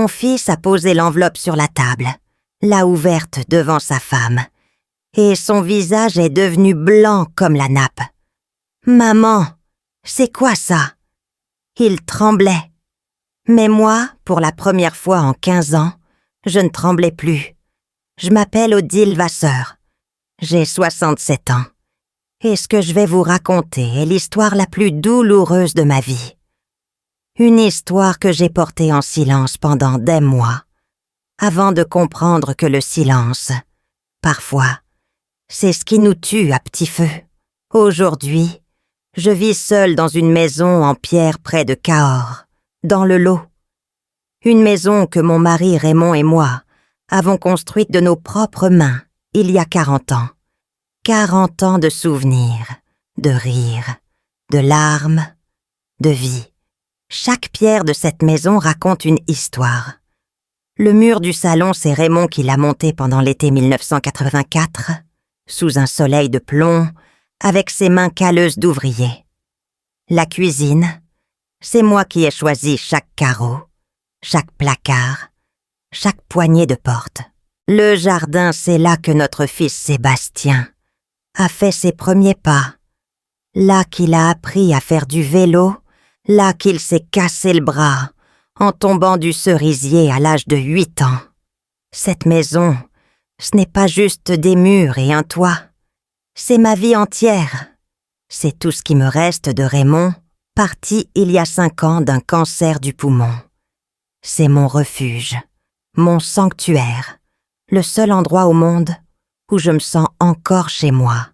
Mon fils a posé l'enveloppe sur la table, l'a ouverte devant sa femme, et son visage est devenu blanc comme la nappe. « Maman, c'est quoi ça ?» Il tremblait. Mais moi, pour la première fois en 15 ans, je ne tremblais plus. Je m'appelle Odile Vasseur. J'ai 67 ans. Et ce que je vais vous raconter est l'histoire la plus douloureuse de ma vie. Une histoire que j'ai portée en silence pendant des mois, avant de comprendre que le silence, parfois, c'est ce qui nous tue à petit feu. Aujourd'hui, je vis seule dans une maison en pierre près de Cahors, dans le Lot. Une maison que mon mari Raymond et moi avons construite de nos propres mains il y a 40 ans. 40 ans de souvenirs, de rires, de larmes, de vie. Chaque pierre de cette maison raconte une histoire. Le mur du salon, c'est Raymond qui l'a monté pendant l'été 1984, sous un soleil de plomb, avec ses mains calleuses d'ouvrier. La cuisine, c'est moi qui ai choisi chaque carreau, chaque placard, chaque poignée de porte. Le jardin, c'est là que notre fils Sébastien a fait ses premiers pas, là qu'il a appris à faire du vélo, là qu'il s'est cassé le bras en tombant du cerisier à l'âge de 8 ans. Cette maison, ce n'est pas juste des murs et un toit, c'est ma vie entière. C'est tout ce qui me reste de Raymond, parti il y a 5 ans d'un cancer du poumon. C'est mon refuge, mon sanctuaire, le seul endroit au monde où je me sens encore chez moi.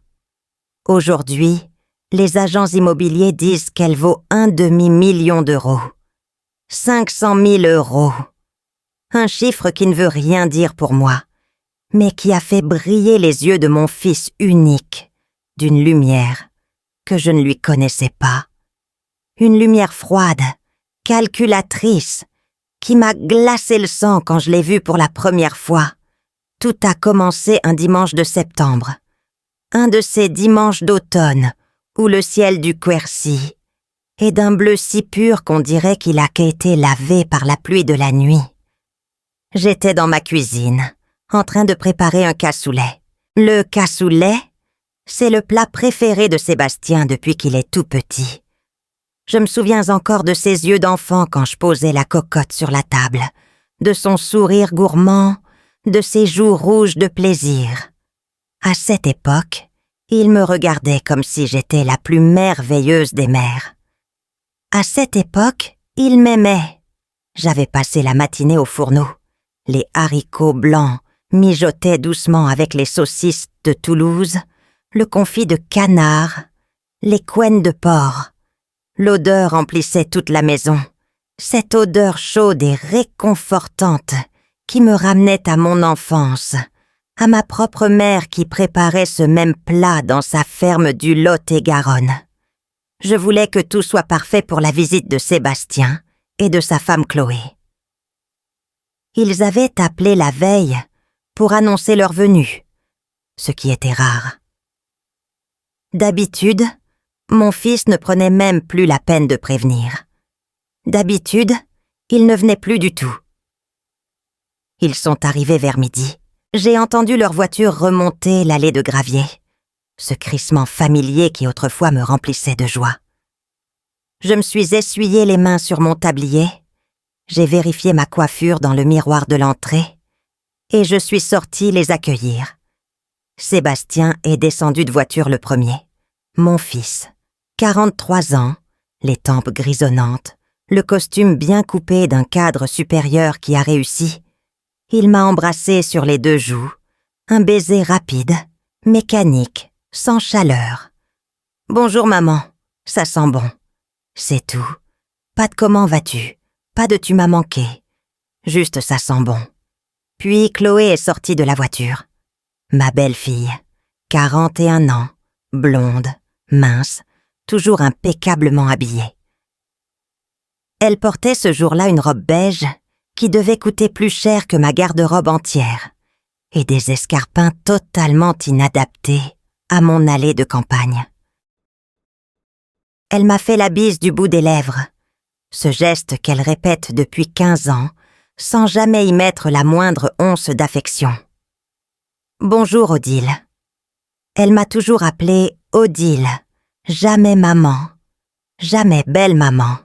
Aujourd'hui, les agents immobiliers disent qu'elle vaut 1,5 million d'euros. 500 000 euros. Un chiffre qui ne veut rien dire pour moi, mais qui a fait briller les yeux de mon fils unique, d'une lumière que je ne lui connaissais pas. Une lumière froide, calculatrice, qui m'a glacé le sang quand je l'ai vu pour la première fois. Tout a commencé un dimanche de septembre. Un de ces dimanches d'automne où le ciel du Quercy est d'un bleu si pur qu'on dirait qu'il a été lavé par la pluie de la nuit. J'étais dans ma cuisine, en train de préparer un cassoulet. Le cassoulet, c'est le plat préféré de Sébastien depuis qu'il est tout petit. Je me souviens encore de ses yeux d'enfant quand je posais la cocotte sur la table, de son sourire gourmand, de ses joues rouges de plaisir. À cette époque, il me regardait comme si j'étais la plus merveilleuse des mères. À cette époque, il m'aimait. J'avais passé la matinée au fourneau. Les haricots blancs mijotaient doucement avec les saucisses de Toulouse, le confit de canard, les couennes de porc. L'odeur emplissait toute la maison. Cette odeur chaude et réconfortante qui me ramenait à mon enfance, à ma propre mère qui préparait ce même plat dans sa ferme du Lot-et-Garonne. Je voulais que tout soit parfait pour la visite de Sébastien et de sa femme Chloé. Ils avaient appelé la veille pour annoncer leur venue, ce qui était rare. D'habitude, mon fils ne prenait même plus la peine de prévenir. D'habitude, il ne venait plus du tout. Ils sont arrivés vers midi. J'ai entendu leur voiture remonter l'allée de gravier, ce crissement familier qui autrefois me remplissait de joie. Je me suis essuyé les mains sur mon tablier, j'ai vérifié ma coiffure dans le miroir de l'entrée, et je suis sortie les accueillir. Sébastien est descendu de voiture le premier. Mon fils, 43 ans, les tempes grisonnantes, le costume bien coupé d'un cadre supérieur qui a réussi. Il m'a embrassé sur les 2 joues, un baiser rapide, mécanique, sans chaleur. « Bonjour maman, ça sent bon. » C'est tout. Pas de « comment vas-tu ?» Pas de « tu m'as manqué ?» Juste « ça sent bon. » Puis Chloé est sortie de la voiture. Ma belle-fille, 41 ans, blonde, mince, toujours impeccablement habillée. Elle portait ce jour-là une robe beige qui devait coûter plus cher que ma garde-robe entière, et des escarpins totalement inadaptés à mon allée de campagne. Elle m'a fait la bise du bout des lèvres, ce geste qu'elle répète depuis 15 ans, sans jamais y mettre la moindre once d'affection. « Bonjour, Odile. » Elle m'a toujours appelée Odile, jamais maman, jamais belle maman.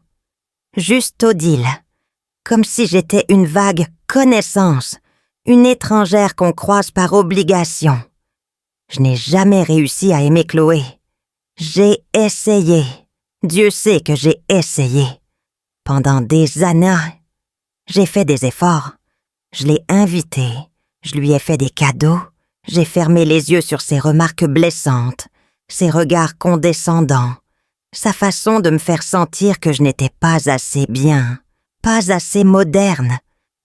Juste Odile, comme si j'étais une vague connaissance, une étrangère qu'on croise par obligation. Je n'ai jamais réussi à aimer Chloé. J'ai essayé. Dieu sait que j'ai essayé. Pendant des années, j'ai fait des efforts. Je l'ai invitée, je lui ai fait des cadeaux, j'ai fermé les yeux sur ses remarques blessantes, ses regards condescendants, sa façon de me faire sentir que je n'étais pas assez bien, pas assez moderne,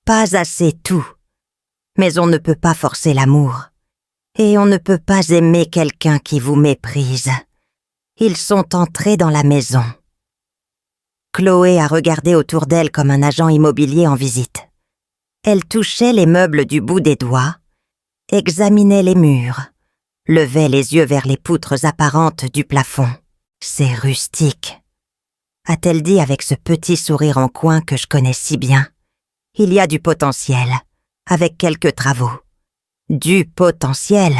pas assez tout. Mais on ne peut pas forcer l'amour. Et on ne peut pas aimer quelqu'un qui vous méprise. Ils sont entrés dans la maison. Chloé a regardé autour d'elle comme un agent immobilier en visite. Elle touchait les meubles du bout des doigts, examinait les murs, levait les yeux vers les poutres apparentes du plafond. « C'est rustique », a-t-elle dit avec ce petit sourire en coin que je connais si bien. Il y a du potentiel, avec quelques travaux. Du potentiel.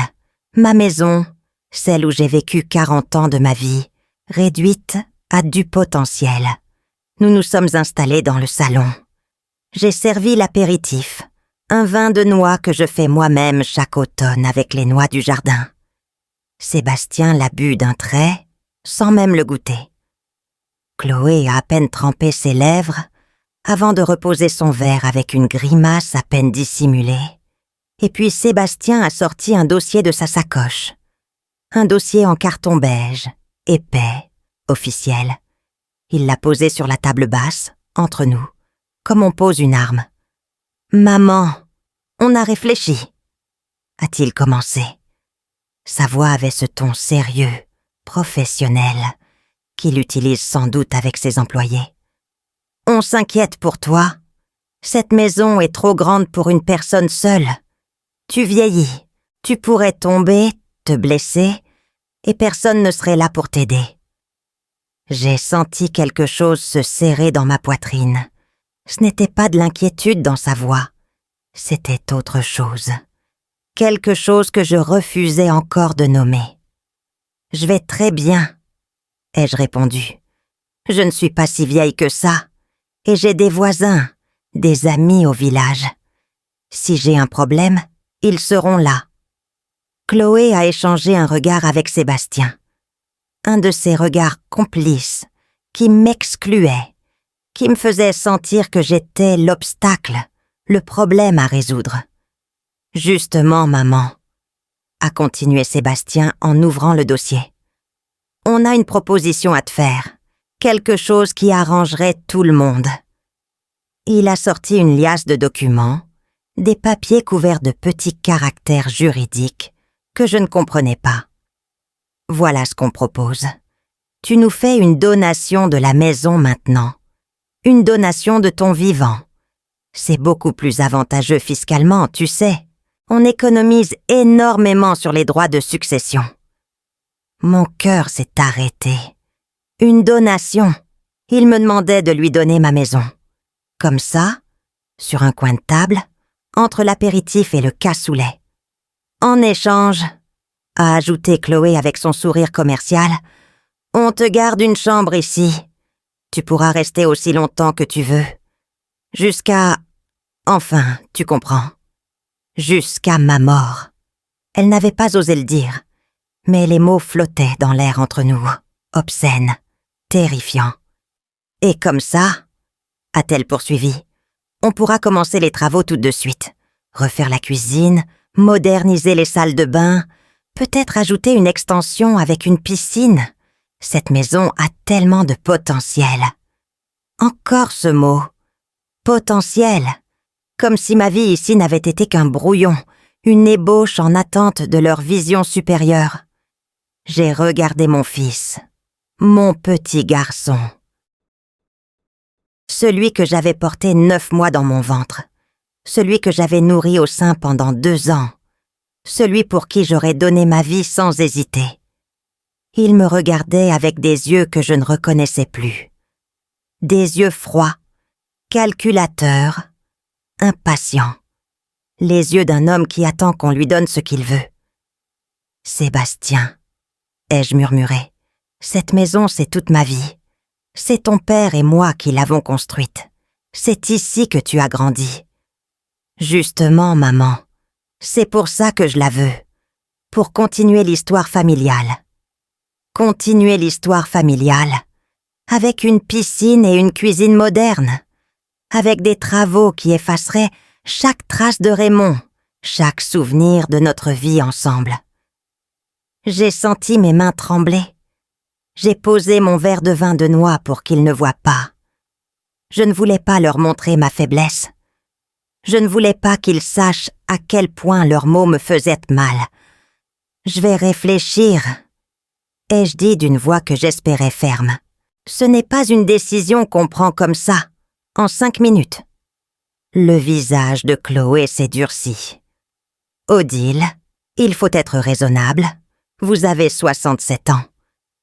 Ma maison, celle où j'ai vécu 40 ans de ma vie, réduite à du potentiel. Nous nous sommes installés dans le salon. J'ai servi l'apéritif, un vin de noix que je fais moi-même chaque automne avec les noix du jardin. Sébastien l'a bu d'un trait, sans même le goûter. Chloé a à peine trempé ses lèvres avant de reposer son verre avec une grimace à peine dissimulée. Et puis Sébastien a sorti un dossier de sa sacoche. Un dossier en carton beige, épais, officiel. Il l'a posé sur la table basse, entre nous, comme on pose une arme. « Maman, on a réfléchi », a-t-il commencé. Sa voix avait ce ton sérieux, professionnel, qu'il utilise sans doute avec ses employés. « On s'inquiète pour toi. Cette maison est trop grande pour une personne seule. Tu vieillis, tu pourrais tomber, te blesser, et personne ne serait là pour t'aider. » J'ai senti quelque chose se serrer dans ma poitrine. Ce n'était pas de l'inquiétude dans sa voix, c'était autre chose. Quelque chose que je refusais encore de nommer. « Je vais très bien », ai-je répondu. « Je ne suis pas si vieille que ça, et j'ai des voisins, des amis au village. Si j'ai un problème, ils seront là. » Chloé a échangé un regard avec Sébastien. Un de ces regards complices, qui m'excluait, qui me faisait sentir que j'étais l'obstacle, le problème à résoudre. « Justement, maman, » a continué Sébastien en ouvrant le dossier. « On a une proposition à te faire, quelque chose qui arrangerait tout le monde. » Il a sorti une liasse de documents, des papiers couverts de petits caractères juridiques que je ne comprenais pas. « Voilà ce qu'on propose. Tu nous fais une donation de la maison maintenant. Une donation de ton vivant. C'est beaucoup plus avantageux fiscalement, tu sais. On économise énormément sur les droits de succession. » Mon cœur s'est arrêté. Une donation. Il me demandait de lui donner ma maison. Comme ça, sur un coin de table, entre l'apéritif et le cassoulet. En échange, a ajouté Chloé avec son sourire commercial, on te garde une chambre ici. Tu pourras rester aussi longtemps que tu veux. Jusqu'à... Enfin, tu comprends. Jusqu'à ma mort. Elle n'avait pas osé le dire, mais les mots flottaient dans l'air entre nous, obscènes, terrifiants. Et comme ça, a-t-elle poursuivi, on pourra commencer les travaux tout de suite. Refaire la cuisine, moderniser les salles de bain, peut-être ajouter une extension avec une piscine. Cette maison a tellement de potentiel. Encore ce mot. Potentiel. Comme si ma vie ici n'avait été qu'un brouillon, une ébauche en attente de leur vision supérieure. J'ai regardé mon fils, mon petit garçon. Celui que j'avais porté 9 mois dans mon ventre. Celui que j'avais nourri au sein pendant 2 ans. Celui pour qui j'aurais donné ma vie sans hésiter. Il me regardait avec des yeux que je ne reconnaissais plus. Des yeux froids, calculateurs, impatient. Les yeux d'un homme qui attend qu'on lui donne ce qu'il veut. « Sébastien, ai-je murmuré, cette maison, c'est toute ma vie. C'est ton père et moi qui l'avons construite. C'est ici que tu as grandi. » « Justement, maman, c'est pour ça que je la veux. Pour continuer l'histoire familiale. Continuer l'histoire familiale. Avec une piscine et une cuisine moderne. Avec des travaux qui effaceraient chaque trace de Raymond, chaque souvenir de notre vie ensemble. J'ai senti mes mains trembler. J'ai posé mon verre de vin de noix pour qu'ils ne voient pas. Je ne voulais pas leur montrer ma faiblesse. Je ne voulais pas qu'ils sachent à quel point leurs mots me faisaient mal. Je vais réfléchir, ai-je dit d'une voix que j'espérais ferme. Ce n'est pas une décision qu'on prend comme ça, en 5 minutes. Le visage de Chloé s'est durci. Odile, il faut être raisonnable. Vous avez 67 ans.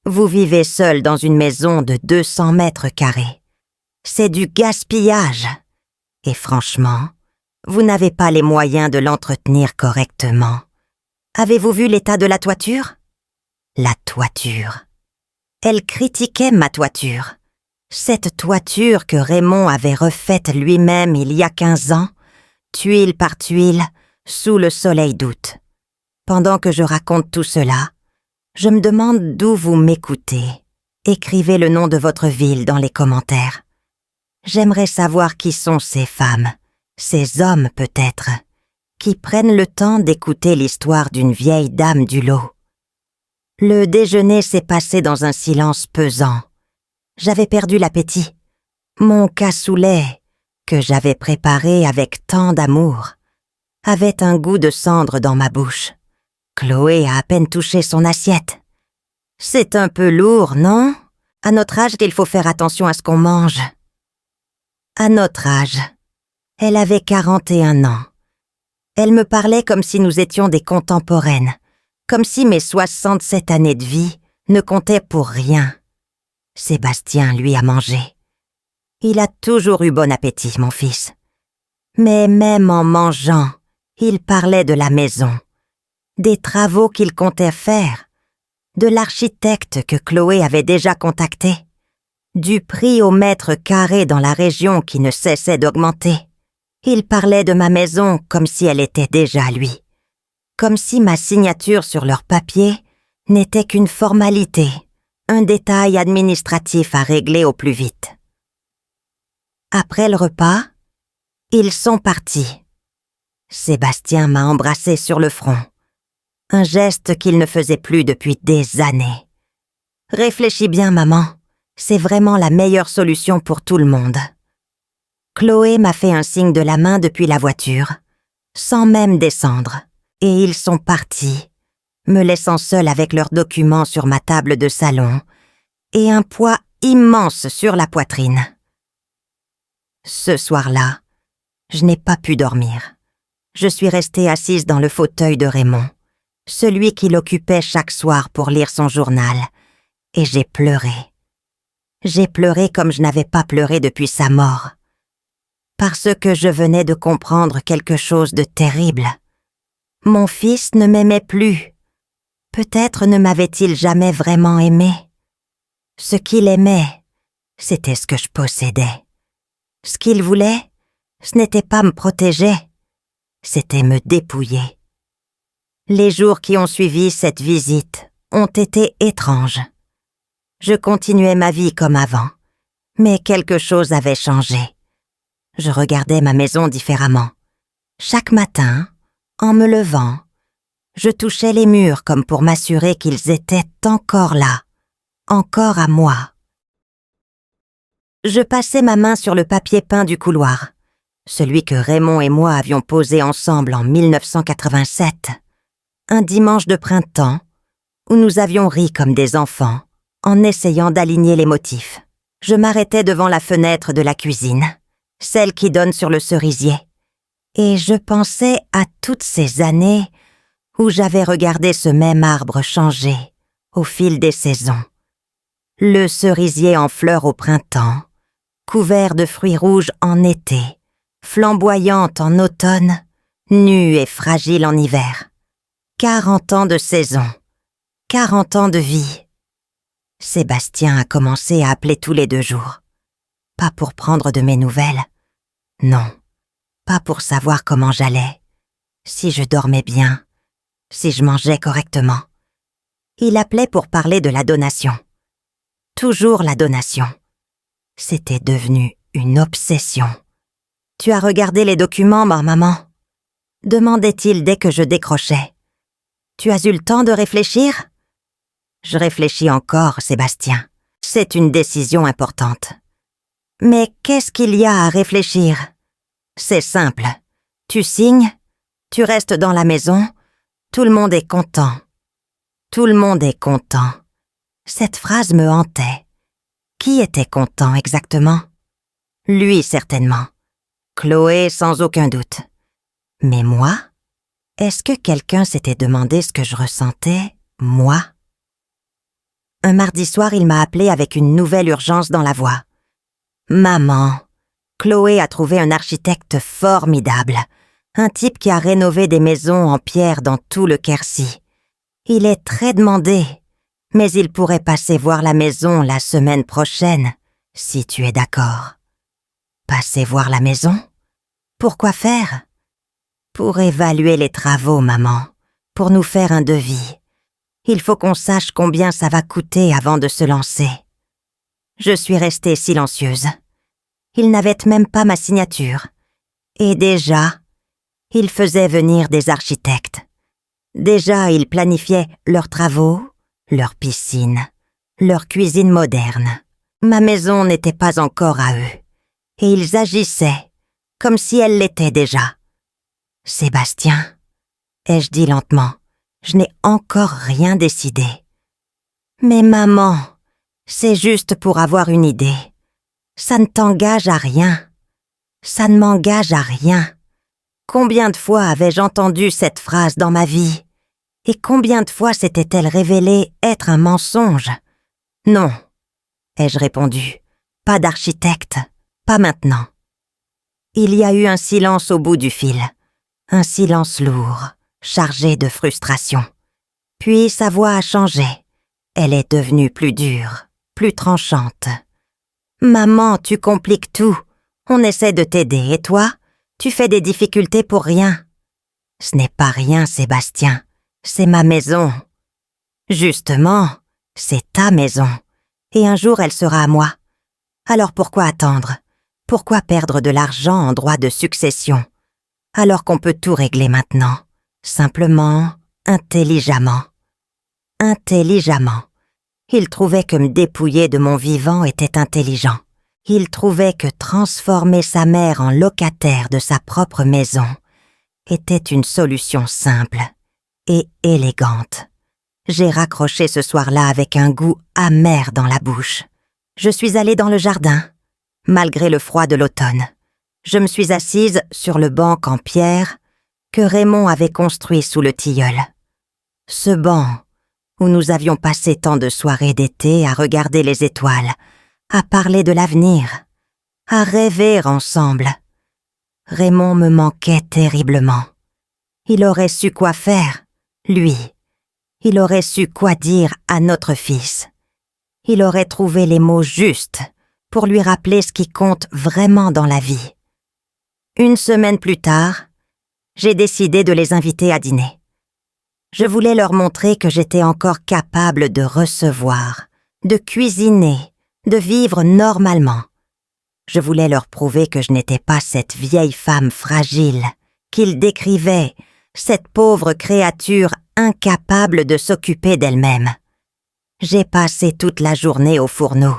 Vous vivez seul dans une maison de 200 mètres carrés. C'est du gaspillage. Et franchement, vous n'avez pas les moyens de l'entretenir correctement. Avez-vous vu l'état de la toiture? La toiture. Elle critiquait ma toiture. Cette toiture que Raymond avait refaite lui-même il y a 15 ans, tuile par tuile, sous le soleil d'août. Pendant que je raconte tout cela, je me demande d'où vous m'écoutez. Écrivez le nom de votre ville dans les commentaires. J'aimerais savoir qui sont ces femmes, ces hommes peut-être, qui prennent le temps d'écouter l'histoire d'une vieille dame du lot. Le déjeuner s'est passé dans un silence pesant. J'avais perdu l'appétit. Mon cassoulet, que j'avais préparé avec tant d'amour, avait un goût de cendre dans ma bouche. Chloé a à peine touché son assiette. C'est un peu lourd, non? À notre âge, il faut faire attention à ce qu'on mange. À notre âge, elle avait 41 ans. Elle me parlait comme si nous étions des contemporaines, comme si mes 67 années de vie ne comptaient pour rien. Sébastien, lui, a mangé. Il a toujours eu bon appétit, mon fils. Mais même en mangeant, il parlait de la maison, des travaux qu'il comptait faire, de l'architecte que Chloé avait déjà contacté, du prix au mètre carré dans la région qui ne cessait d'augmenter. Il parlait de ma maison comme si elle était déjà lui, comme si ma signature sur leur papier n'était qu'une formalité, un détail administratif à régler au plus vite. Après le repas, ils sont partis. Sébastien m'a embrassé sur le front, un geste qu'il ne faisait plus depuis des années. Réfléchis bien, maman, c'est vraiment la meilleure solution pour tout le monde. Chloé m'a fait un signe de la main depuis la voiture, sans même descendre, et ils sont partis, me laissant seule avec leurs documents sur ma table de salon et un poids immense sur la poitrine. Ce soir-là, je n'ai pas pu dormir. Je suis restée assise dans le fauteuil de Raymond, celui qui l'occupait chaque soir pour lire son journal, et j'ai pleuré. J'ai pleuré comme je n'avais pas pleuré depuis sa mort. Parce que je venais de comprendre quelque chose de terrible. Mon fils ne m'aimait plus. Peut-être ne m'avait-il jamais vraiment aimé. Ce qu'il aimait, c'était ce que je possédais. Ce qu'il voulait, ce n'était pas me protéger, c'était me dépouiller. Les jours qui ont suivi cette visite ont été étranges. Je continuais ma vie comme avant, mais quelque chose avait changé. Je regardais ma maison différemment. Chaque matin, en me levant, je touchais les murs comme pour m'assurer qu'ils étaient encore là, encore à moi. Je passais ma main sur le papier peint du couloir, celui que Raymond et moi avions posé ensemble en 1987, un dimanche de printemps où nous avions ri comme des enfants en essayant d'aligner les motifs. Je m'arrêtais devant la fenêtre de la cuisine, celle qui donne sur le cerisier, et je pensais à toutes ces années où j'avais regardé ce même arbre changer au fil des saisons. Le cerisier en fleurs au printemps, couvert de fruits rouges en été, flamboyante en automne, nue et fragile en hiver. 40 ans de saison, 40 ans de vie. Sébastien a commencé à appeler tous les 2 jours. Pas pour prendre de mes nouvelles. Non, pas pour savoir comment j'allais, si je dormais bien, si je mangeais correctement. Il appelait pour parler de la donation. Toujours la donation. C'était devenu une obsession. « Tu as regardé les documents, ma maman ?» demandait-il dès que je décrochais. « Tu as eu le temps de réfléchir ?» Je réfléchis encore, Sébastien. C'est une décision importante. Mais qu'est-ce qu'il y a à réfléchir? C'est simple. Tu signes, tu restes dans la maison, tout le monde est content. Tout le monde est content. Cette phrase me hantait. Qui était content exactement? Lui certainement. Chloé sans aucun doute. Mais moi? Est-ce que quelqu'un s'était demandé ce que je ressentais, moi? Un mardi soir, il m'a appelé avec une nouvelle urgence dans la voix. « Maman, Chloé a trouvé un architecte formidable, un type qui a rénové des maisons en pierre dans tout le Quercy. Il est très demandé, mais il pourrait passer voir la maison la semaine prochaine, si tu es d'accord. » Passer voir la maison? Pourquoi faire? Pour évaluer les travaux, maman, pour nous faire un devis. Il faut qu'on sache combien ça va coûter avant de se lancer. Je suis restée silencieuse. Il n'avait même pas ma signature. Et déjà, il faisait venir des architectes. Déjà, il planifiait leurs travaux, leur piscine, leur cuisine moderne. Ma maison n'était pas encore à eux. Et ils agissaient comme si elle l'était déjà. « Sébastien, ai-je dit lentement, je n'ai encore rien décidé. »« Mais maman, c'est juste pour avoir une idée. Ça ne t'engage à rien. Ça ne m'engage à rien. Combien de fois avais-je entendu cette phrase dans ma vie? Et combien de fois s'était-elle révélée être un mensonge? Non, ai-je répondu, pas d'architecte, pas maintenant. » Il y a eu un silence au bout du fil, un silence lourd, chargé de frustration. Puis sa voix a changé. Elle est devenue plus dure, plus tranchante. « Maman, tu compliques tout. On essaie de t'aider et toi, tu fais des difficultés pour rien. »« Ce n'est pas rien, Sébastien. C'est ma maison. »« Justement, c'est ta maison. Et un jour, elle sera à moi. Alors pourquoi attendre? Pourquoi perdre de l'argent en droit de succession? Alors qu'on peut tout régler maintenant. Simplement, intelligemment. » Intelligemment. Il trouvait que me dépouiller de mon vivant était intelligent. Il trouvait que transformer sa mère en locataire de sa propre maison était une solution simple et élégante. J'ai raccroché ce soir-là avec un goût amer dans la bouche. Je suis allée dans le jardin, malgré le froid de l'automne. Je me suis assise sur le banc en pierre que Raymond avait construit sous le tilleul. Ce banc où nous avions passé tant de soirées d'été à regarder les étoiles, à parler de l'avenir, à rêver ensemble. Raymond me manquait terriblement. Il aurait su quoi faire, lui. Il aurait su quoi dire à notre fils. Il aurait trouvé les mots justes pour lui rappeler ce qui compte vraiment dans la vie. Une semaine plus tard, j'ai décidé de les inviter à dîner. Je voulais leur montrer que j'étais encore capable de recevoir, de cuisiner, de vivre normalement. Je voulais leur prouver que je n'étais pas cette vieille femme fragile qu'ils décrivaient, cette pauvre créature incapable de s'occuper d'elle-même. J'ai passé toute la journée au fourneau.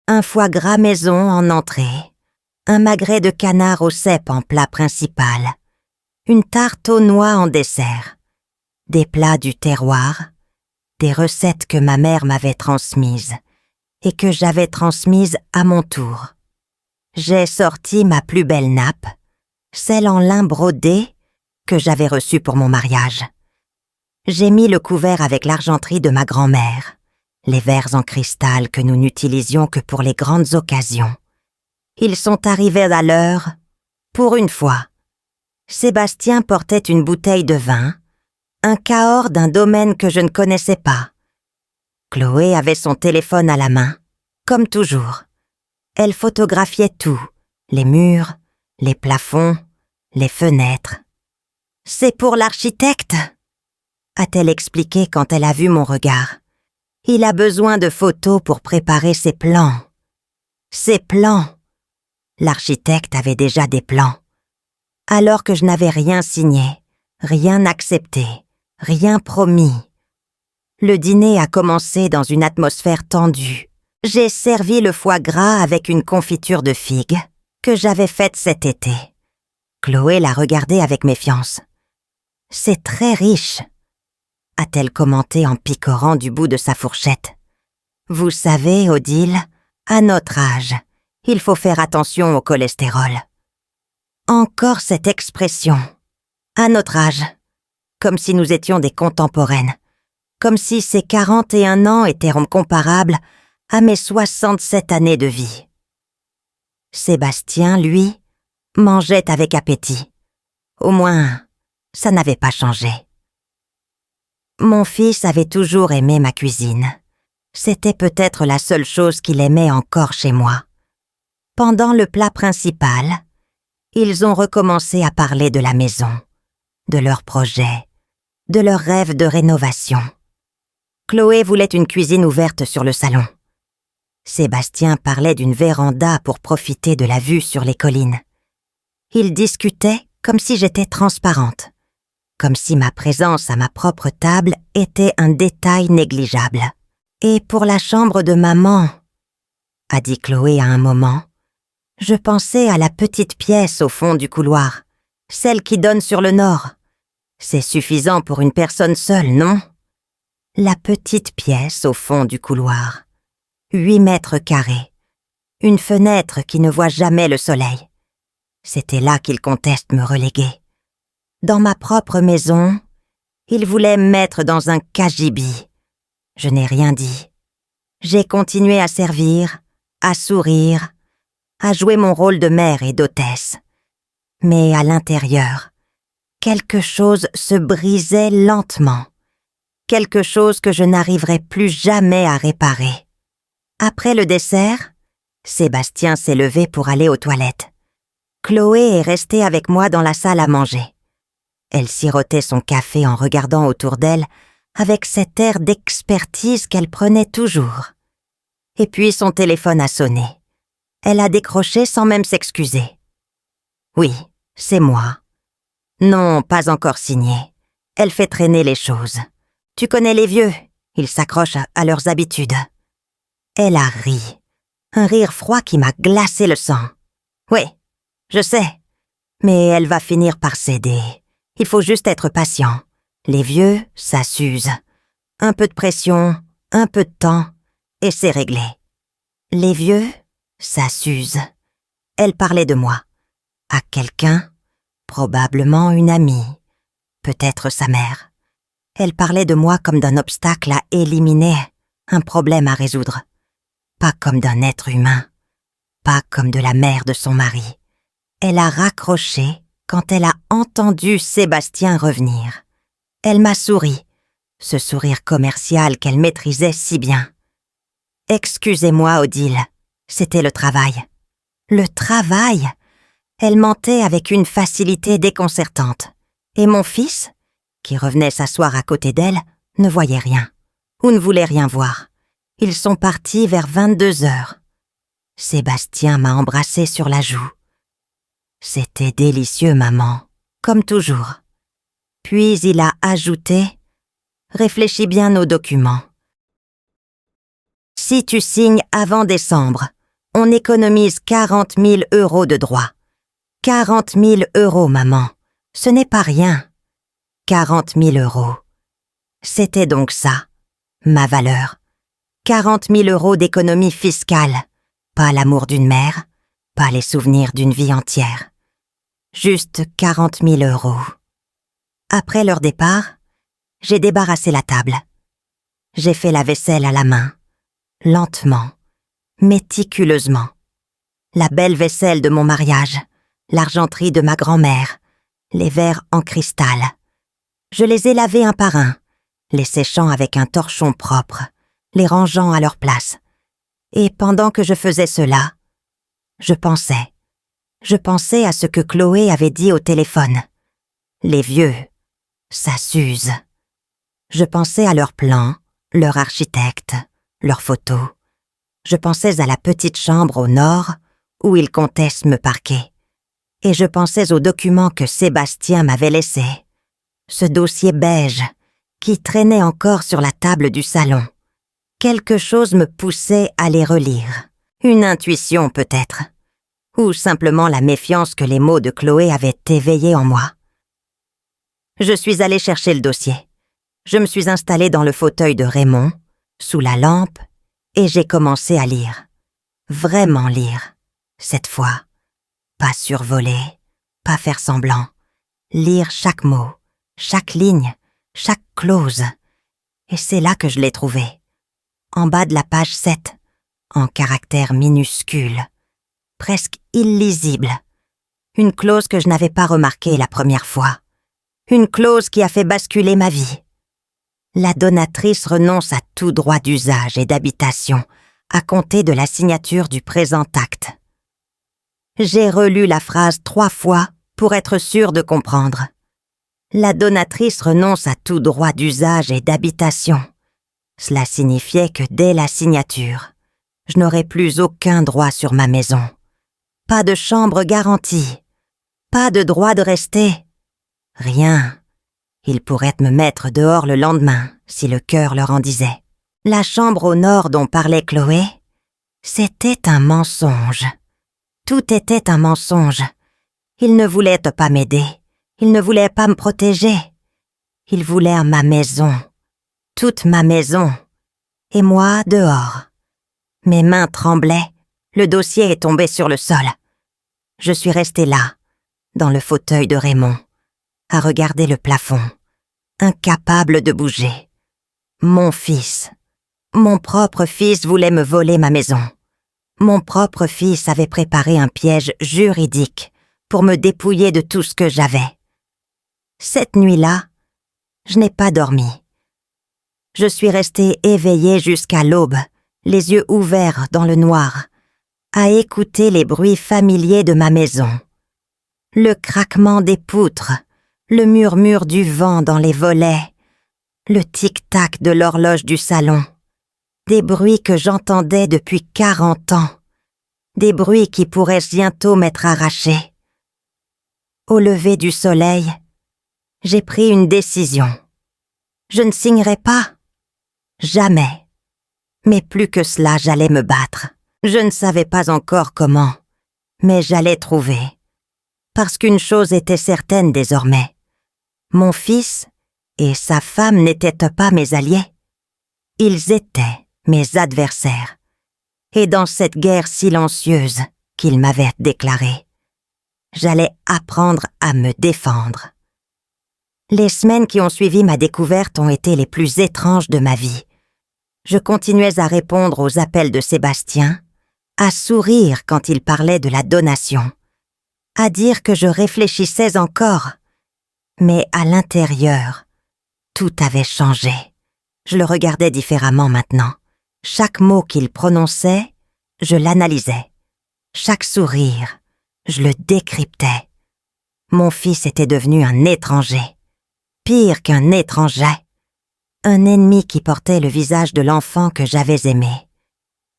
Un foie gras maison en entrée, un magret de canard au cèpe en plat principal, une tarte aux noix en dessert, des plats du terroir, des recettes que ma mère m'avait transmises et que j'avais transmises à mon tour. J'ai sorti ma plus belle nappe, celle en lin brodé que j'avais reçue pour mon mariage. J'ai mis le couvert avec l'argenterie de ma grand-mère, les verres en cristal que nous n'utilisions que pour les grandes occasions. Ils sont arrivés à l'heure, pour une fois. Sébastien portait une bouteille de vin, un Cahors d'un domaine que je ne connaissais pas. Chloé avait son téléphone à la main, comme toujours. Elle photographiait tout, les murs, les plafonds, les fenêtres. « C'est pour l'architecte » a-t-elle expliqué quand elle a vu mon regard. « Il a besoin de photos pour préparer ses plans. » Ses plans. L'architecte avait déjà des plans. Alors que je n'avais rien signé, rien accepté, rien promis. Le dîner a commencé dans une atmosphère tendue. J'ai servi le foie gras avec une confiture de figues que j'avais faite cet été. Chloé l'a regardé avec méfiance. « C'est très riche », a-t-elle commenté en picorant du bout de sa fourchette. « Vous savez, Odile, à notre âge, il faut faire attention au cholestérol. » Encore cette expression. À notre âge. Comme si nous étions des contemporaines. Comme si ces 41 ans étaient comparables à mes 67 années de vie. Sébastien, lui, mangeait avec appétit. Au moins, ça n'avait pas changé. Mon fils avait toujours aimé ma cuisine. C'était peut-être la seule chose qu'il aimait encore chez moi. Pendant le plat principal, ils ont recommencé à parler de la maison, de leurs projets, de leurs rêves de rénovation. Chloé voulait une cuisine ouverte sur le salon. Sébastien parlait d'une véranda pour profiter de la vue sur les collines. Ils discutaient comme si j'étais transparente, comme si ma présence à ma propre table était un détail négligeable. « Et pour la chambre de maman », a dit Chloé à un moment, je pensais à la petite pièce au fond du couloir, celle qui donne sur le nord. C'est suffisant pour une personne seule, non ? La petite pièce au fond du couloir. 8 mètres carrés. Une fenêtre qui ne voit jamais le soleil. C'était là qu'il comptait me reléguer. Dans ma propre maison, il voulait me mettre dans un cagibi. Je n'ai rien dit. J'ai continué à servir, à sourire, à jouer mon rôle de mère et d'hôtesse. Mais à l'intérieur, quelque chose se brisait lentement. Quelque chose que je n'arriverai plus jamais à réparer. Après le dessert, Sébastien s'est levé pour aller aux toilettes. Chloé est restée avec moi dans la salle à manger. Elle sirotait son café en regardant autour d'elle avec cet air d'expertise qu'elle prenait toujours. Et puis son téléphone a sonné. Elle a décroché sans même s'excuser. « Oui, c'est moi. » « Non, pas encore signé. Elle fait traîner les choses. Tu connais les vieux, ils s'accrochent à leurs habitudes. » Elle a ri. Un rire froid qui m'a glacé le sang. « Oui, je sais. Mais elle va finir par céder. Il faut juste être patient. Les vieux, ça s'use. Un peu de pression, un peu de temps, et c'est réglé. » Les vieux, ça s'use. Elle parlait de moi. À quelqu'un, probablement une amie, peut-être sa mère. Elle parlait de moi comme d'un obstacle à éliminer, un problème à résoudre. Pas comme d'un être humain, pas comme de la mère de son mari. Elle a raccroché quand elle a entendu Sébastien revenir. Elle m'a souri, ce sourire commercial qu'elle maîtrisait si bien. « Excusez-moi, Odile, c'était le travail. » Le travail ? Elle mentait avec une facilité déconcertante. Et mon fils, qui revenait s'asseoir à côté d'elle, ne voyait rien, ou ne voulait rien voir. Ils sont partis vers 22h. Sébastien m'a embrassée sur la joue. C'était délicieux, maman, comme toujours. Puis il a ajouté « Réfléchis bien nos documents. Si tu signes avant décembre, on économise 40 000 € de droits. 40 000 €, maman. Ce n'est pas rien. 40 000 €. C'était donc ça, ma valeur. 40 000 € d'économie fiscale. Pas l'amour d'une mère, pas les souvenirs d'une vie entière. Juste 40 000 €. Après leur départ, j'ai débarrassé la table. J'ai fait la vaisselle à la main, lentement, méticuleusement. La belle vaisselle de mon mariage, l'argenterie de ma grand-mère, les verres en cristal. Je les ai lavés un par un, les séchant avec un torchon propre, les rangeant à leur place. Et pendant que je faisais cela, je pensais à ce que Chloé avait dit au téléphone. Les vieux, ça s'use. Je pensais à leurs plans, leur architecte, leurs photos. Je pensais à la petite chambre au nord où ils comptaient me parquer. Et je pensais aux documents que Sébastien m'avait laissés. Ce dossier beige qui traînait encore sur la table du salon. Quelque chose me poussait à les relire. Une intuition peut-être. Ou simplement la méfiance que les mots de Chloé avaient éveillée en moi. Je suis allée chercher le dossier. Je me suis installée dans le fauteuil de Raymond, sous la lampe, et j'ai commencé à lire. Vraiment lire, cette fois. Pas survoler, pas faire semblant. Lire chaque mot, chaque ligne, chaque clause. Et c'est là que je l'ai trouvé. En bas de la page 7, en caractères minuscules, presque illisible. Une clause que je n'avais pas remarquée la première fois. Une clause qui a fait basculer ma vie. La donatrice renonce à tout droit d'usage et d'habitation à compter de la signature du présent acte. J'ai relu la phrase 3 fois pour être sûre de comprendre. La donatrice renonce à tout droit d'usage et d'habitation. Cela signifiait que dès la signature, je n'aurais plus aucun droit sur ma maison. Pas de chambre garantie. Pas de droit de rester. Rien. Ils pourraient me mettre dehors le lendemain, si le cœur leur en disait. La chambre au nord dont parlait Chloé, c'était un mensonge. Tout était un mensonge. Ils ne voulaient pas m'aider. Ils ne voulaient pas me protéger. Ils voulaient ma maison. Toute ma maison. Et moi, dehors. Mes mains tremblaient. Le dossier est tombé sur le sol. Je suis restée là, dans le fauteuil de Raymond, à regarder le plafond, incapable de bouger. Mon fils, mon propre fils voulait me voler ma maison. Mon propre fils avait préparé un piège juridique pour me dépouiller de tout ce que j'avais. Cette nuit-là, je n'ai pas dormi. Je suis restée éveillée jusqu'à l'aube, les yeux ouverts dans le noir, à écouter les bruits familiers de ma maison. Le craquement des poutres, le murmure du vent dans les volets, le tic-tac de l'horloge du salon. Des bruits que j'entendais depuis 40 ans. Des bruits qui pourraient bientôt m'être arrachés. Au lever du soleil, j'ai pris une décision. Je ne signerai pas. Jamais. Mais plus que cela, j'allais me battre. Je ne savais pas encore comment, mais j'allais trouver. Parce qu'une chose était certaine désormais. Mon fils et sa femme n'étaient pas mes alliés. Ils étaient mes adversaires. Et dans cette guerre silencieuse qu'ils m'avaient déclarée, j'allais apprendre à me défendre. Les semaines qui ont suivi ma découverte ont été les plus étranges de ma vie. Je continuais à répondre aux appels de Sébastien, à sourire quand il parlait de la donation, à dire que je réfléchissais encore. Mais à l'intérieur, tout avait changé. Je le regardais différemment maintenant. Chaque mot qu'il prononçait, je l'analysais. Chaque sourire, je le décryptais. Mon fils était devenu un étranger. Pire qu'un étranger. Un ennemi qui portait le visage de l'enfant que j'avais aimé.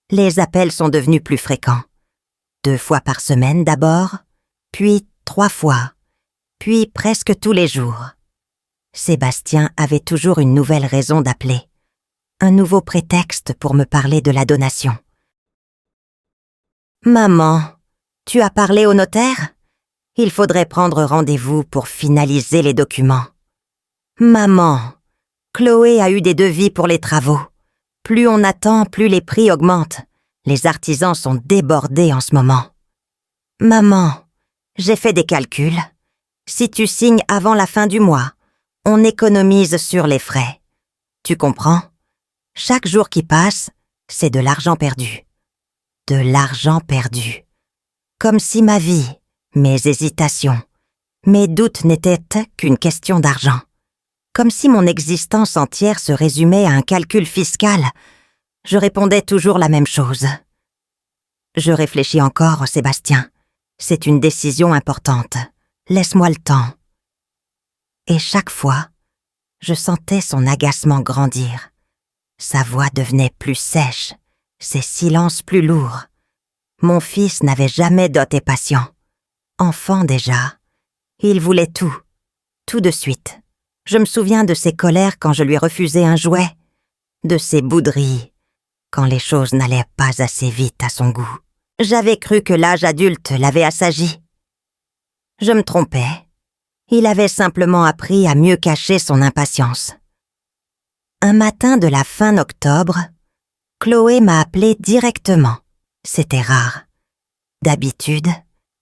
Les appels sont devenus plus fréquents. 2 fois par semaine d'abord, puis 3 fois, puis presque tous les jours. Sébastien avait toujours une nouvelle raison d'appeler. Un nouveau prétexte pour me parler de la donation. « Maman, tu as parlé au notaire ? Il faudrait prendre rendez-vous pour finaliser les documents. »« Maman, Chloé a eu des devis pour les travaux. Plus on attend, plus les prix augmentent. Les artisans sont débordés en ce moment. »« Maman, j'ai fait des calculs. Si tu signes avant la fin du mois, on économise sur les frais. Tu comprends ? Chaque jour qui passe, c'est de l'argent perdu. De l'argent perdu. Comme si ma vie, mes hésitations, mes doutes n'étaient qu'une question d'argent. Comme si mon existence entière se résumait à un calcul fiscal. Je répondais toujours la même chose. Je réfléchis encore, Sébastien. C'est une décision importante. Laisse-moi le temps. Et chaque fois, je sentais son agacement grandir. Sa voix devenait plus sèche, ses silences plus lourds. Mon fils n'avait jamais doté patient. Enfant déjà, il voulait tout de suite. Je me souviens de ses colères quand je lui refusais un jouet, de ses bouderies, quand les choses n'allaient pas assez vite à son goût. J'avais cru que l'âge adulte l'avait assagi. Je me trompais. Il avait simplement appris à mieux cacher son impatience. Un matin de la fin octobre, Chloé m'a appelé directement. C'était rare. D'habitude,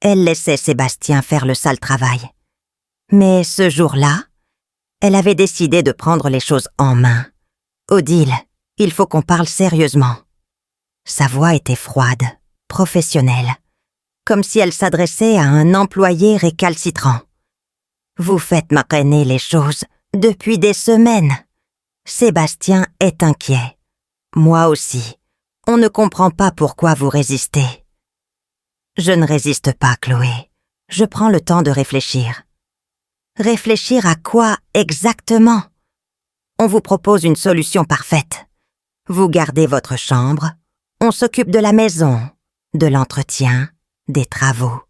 elle laissait Sébastien faire le sale travail. Mais ce jour-là, elle avait décidé de prendre les choses en main. « Odile, il faut qu'on parle sérieusement. » Sa voix était froide, professionnelle, comme si elle s'adressait à un employé récalcitrant. « Vous faites m'apprenner les choses depuis des semaines. Sébastien est inquiet. Moi aussi. On ne comprend pas pourquoi vous résistez. » Je ne résiste pas, Chloé. Je prends le temps de réfléchir. Réfléchir à quoi exactement? On vous propose une solution parfaite. Vous gardez votre chambre, on s'occupe de la maison, de l'entretien, des travaux.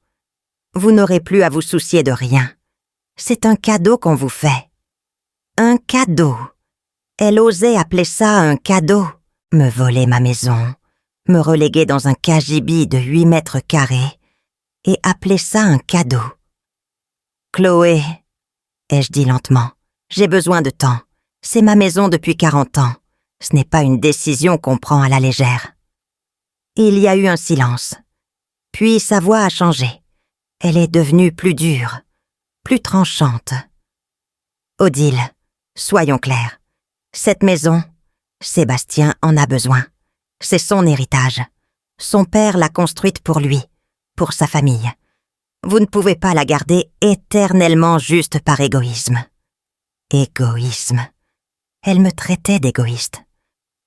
Vous n'aurez plus à vous soucier de rien. C'est un cadeau qu'on vous fait. Un cadeau. Elle osait appeler ça un cadeau. Me voler ma maison, me reléguer dans un cagibi de 8 mètres carrés et appeler ça un cadeau. Chloé, ai-je dit lentement, j'ai besoin de temps. C'est ma maison depuis 40 ans. Ce n'est pas une décision qu'on prend à la légère. Il y a eu un silence. Puis sa voix a changé. Elle est devenue plus dure, plus tranchante. Odile, soyons clairs. Cette maison, Sébastien en a besoin. C'est son héritage. Son père l'a construite pour lui, pour sa famille. Vous ne pouvez pas la garder éternellement juste par égoïsme. Égoïsme. Elle me traitait d'égoïste.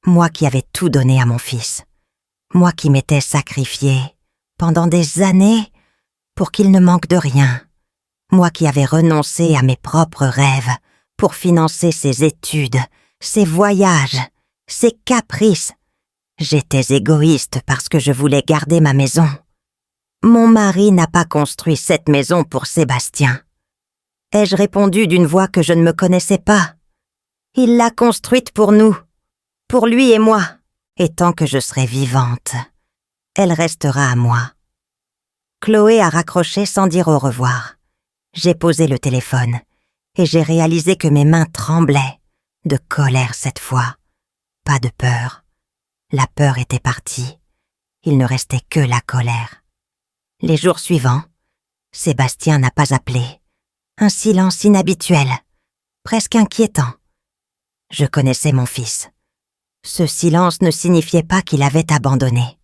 Moi qui avais tout donné à mon fils. Moi qui m'étais sacrifiée pendant des années pour qu'il ne manque de rien. Moi qui avais renoncé à mes propres rêves pour financer ses études, ses voyages, ses caprices. J'étais égoïste parce que je voulais garder ma maison. Mon mari n'a pas construit cette maison pour Sébastien. Ai-je répondu d'une voix que je ne me connaissais pas? Il l'a construite pour nous, pour lui et moi. Et tant que je serai vivante, elle restera à moi. Chloé a raccroché sans dire au revoir. J'ai posé le téléphone et j'ai réalisé que mes mains tremblaient, de colère cette fois, pas de peur. La peur était partie, il ne restait que la colère. Les jours suivants, Sébastien n'a pas appelé. Un silence inhabituel, presque inquiétant. Je connaissais mon fils. Ce silence ne signifiait pas qu'il avait abandonné.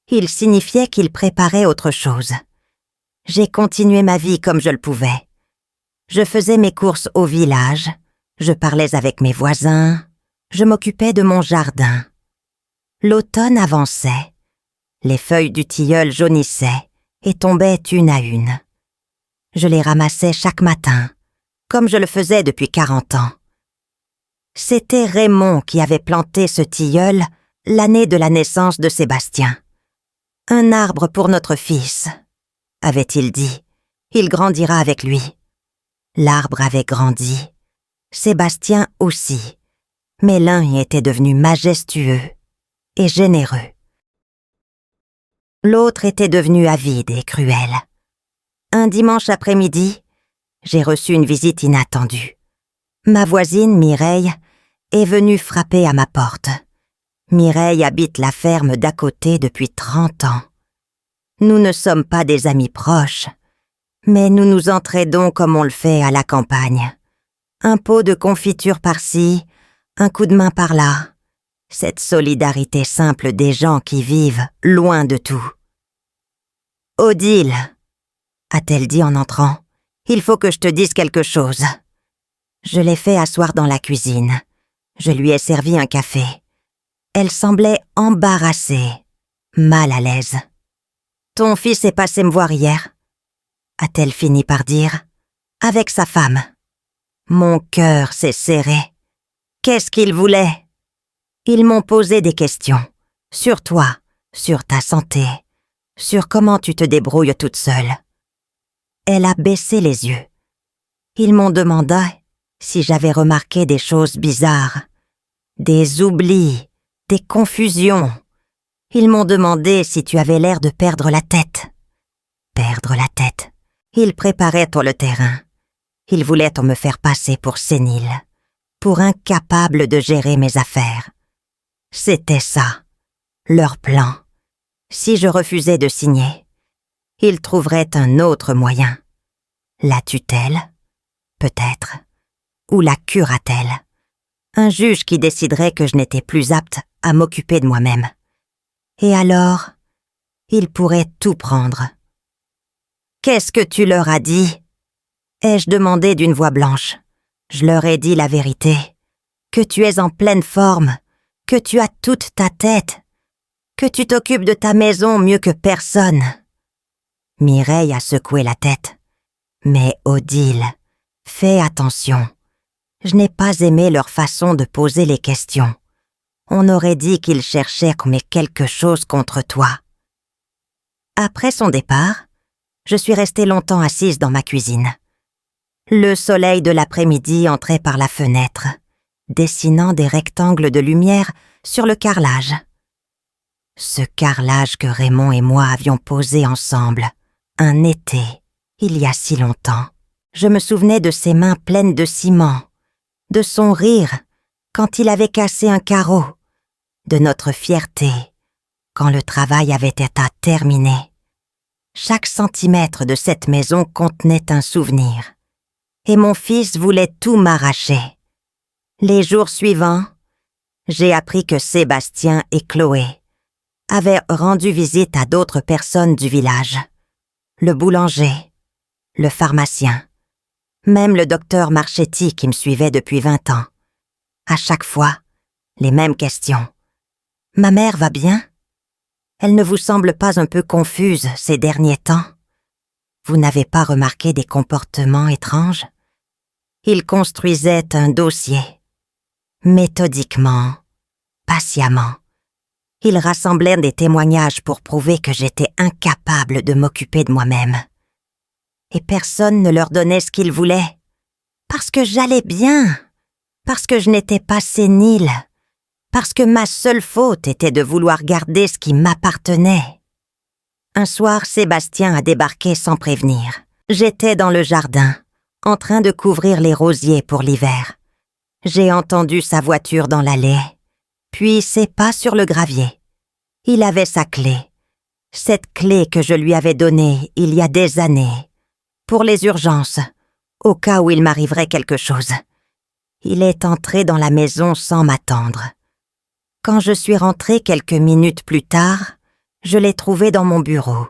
Il signifiait qu'il préparait autre chose. J'ai continué ma vie comme je le pouvais. Je faisais mes courses au village, je parlais avec mes voisins, je m'occupais de mon jardin. L'automne avançait, les feuilles du tilleul jaunissaient et tombaient une à une. Je les ramassais chaque matin, comme je le faisais depuis 40 ans. C'était Raymond qui avait planté ce tilleul l'année de la naissance de Sébastien. Un arbre pour notre fils, avait-il dit. Il grandira avec lui. L'arbre avait grandi, Sébastien aussi, mais l'un était devenu majestueux et généreux. L'autre était devenu avide et cruel. Un dimanche après-midi, j'ai reçu une visite inattendue. Ma voisine, Mireille, est venue frapper à ma porte. Mireille habite la ferme d'à côté depuis 30 ans. Nous ne sommes pas des amis proches, mais nous nous entraidons comme on le fait à la campagne. Un pot de confiture par-ci, un coup de main par-là. Cette solidarité simple des gens qui vivent loin de tout. Odile, a-t-elle dit en entrant, il faut que je te dise quelque chose. Je l'ai fait asseoir dans la cuisine. Je lui ai servi un café. Elle semblait embarrassée, mal à l'aise. Ton fils est passé me voir hier, a-t-elle fini par dire, avec sa femme. Mon cœur s'est serré. Qu'est-ce qu'ils voulaient? Ils m'ont posé des questions. Sur toi, sur ta santé, sur comment tu te débrouilles toute seule. Elle a baissé les yeux. Ils m'ont demandé si j'avais remarqué des choses bizarres, des oublis, des confusions. Ils m'ont demandé si tu avais l'air de perdre la tête. Perdre la tête. Ils préparaient pour le terrain. Ils voulaient me faire passer pour sénile, pour incapable de gérer mes affaires. C'était ça, leur plan. Si je refusais de signer, ils trouveraient un autre moyen. La tutelle, peut-être, ou la curatelle. Un juge qui déciderait que je n'étais plus apte à m'occuper de moi-même. Et alors, ils pourraient tout prendre. « Qu'est-ce que tu leur as dit ?» ai-je demandé d'une voix blanche. Je leur ai dit la vérité, que tu es en pleine forme, que tu as toute ta tête, que tu t'occupes de ta maison mieux que personne. Mireille a secoué la tête. Mais Odile, fais attention. Je n'ai pas aimé leur façon de poser les questions. On aurait dit qu'ils cherchaient quelque chose contre toi. Après son départ, je suis restée longtemps assise dans ma cuisine. Le soleil de l'après-midi entrait par la fenêtre, dessinant des rectangles de lumière sur le carrelage. Ce carrelage que Raymond et moi avions posé ensemble, un été, il y a si longtemps. Je me souvenais de ses mains pleines de ciment, de son rire quand il avait cassé un carreau, de notre fierté quand le travail avait été terminé. Chaque centimètre de cette maison contenait un souvenir. Et mon fils voulait tout m'arracher. Les jours suivants, j'ai appris que Sébastien et Chloé avaient rendu visite à d'autres personnes du village. Le boulanger, le pharmacien, même le docteur Marchetti qui me suivait depuis 20 ans. À chaque fois, les mêmes questions. « Ma mère va bien? Elle ne vous semble pas un peu confuse ces derniers temps? Vous n'avez pas remarqué des comportements étranges? » Il construisait un dossier. Méthodiquement, patiemment. Il rassemblait des témoignages pour prouver que j'étais incapable de m'occuper de moi-même. Et personne ne leur donnait ce qu'ils voulaient. Parce que j'allais bien. Parce que je n'étais pas sénile. Parce que ma seule faute était de vouloir garder ce qui m'appartenait. Un soir, Sébastien a débarqué sans prévenir. J'étais dans le jardin, en train de couvrir les rosiers pour l'hiver. J'ai entendu sa voiture dans l'allée, puis ses pas sur le gravier. Il avait sa clé, cette clé que je lui avais donnée il y a des années, pour les urgences, au cas où il m'arriverait quelque chose. Il est entré dans la maison sans m'attendre. Quand je suis rentrée quelques minutes plus tard, je l'ai trouvé dans mon bureau,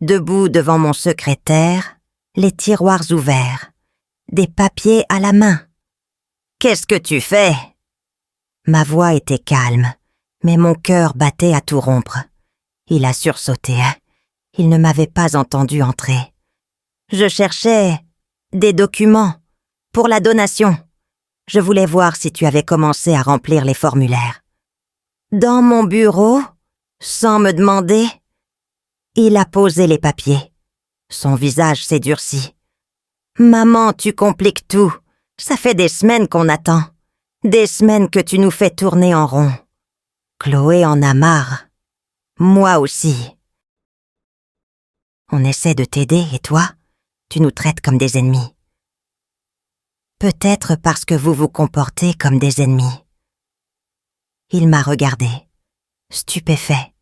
debout devant mon secrétaire, les tiroirs ouverts, des papiers à la main. « Qu'est-ce que tu fais ?» Ma voix était calme, mais mon cœur battait à tout rompre. Il a sursauté. Il ne m'avait pas entendu entrer. Je cherchais des documents pour la donation. Je voulais voir si tu avais commencé à remplir les formulaires. Dans mon bureau, sans me demander, il a posé les papiers. Son visage s'est durci. « Maman, tu compliques tout. Ça fait des semaines qu'on attend. Des semaines que tu nous fais tourner en rond. Chloé en a marre. Moi aussi. On essaie de t'aider et toi, tu nous traites comme des ennemis. Peut-être parce que vous vous comportez comme des ennemis. » Il m'a regardé, stupéfait.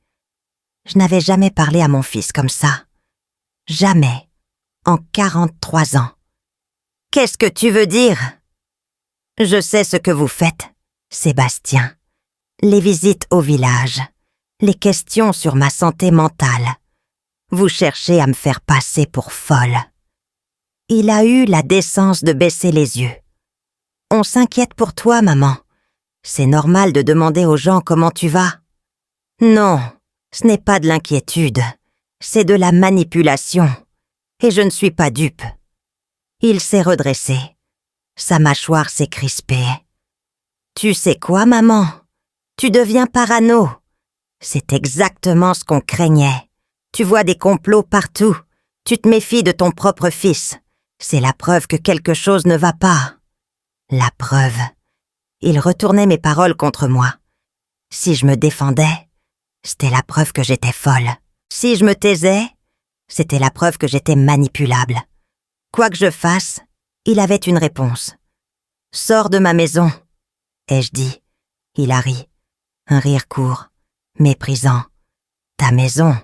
Je n'avais jamais parlé à mon fils comme ça. Jamais, en 43 ans. « Qu'est-ce que tu veux dire ?» Je sais ce que vous faites, Sébastien. Les visites au village, les questions sur ma santé mentale. Vous cherchez à me faire passer pour folle. » Il a eu la décence de baisser les yeux. « On s'inquiète pour toi, maman. C'est normal de demander aux gens comment tu vas. »« Non, ce n'est pas de l'inquiétude, c'est de la manipulation. Et je ne suis pas dupe. » Il s'est redressé. Sa mâchoire s'est crispée. « Tu sais quoi, maman? Tu deviens parano. C'est exactement ce qu'on craignait. Tu vois des complots partout. Tu te méfies de ton propre fils. C'est la preuve que quelque chose ne va pas. » La preuve. Il retournait mes paroles contre moi. Si je me défendais, c'était la preuve que j'étais folle. Si je me taisais, c'était la preuve que j'étais manipulable. Quoi que je fasse, il avait une réponse. « Sors de ma maison », ai-je dit. Il a ri. Un rire court, méprisant. « Ta maison,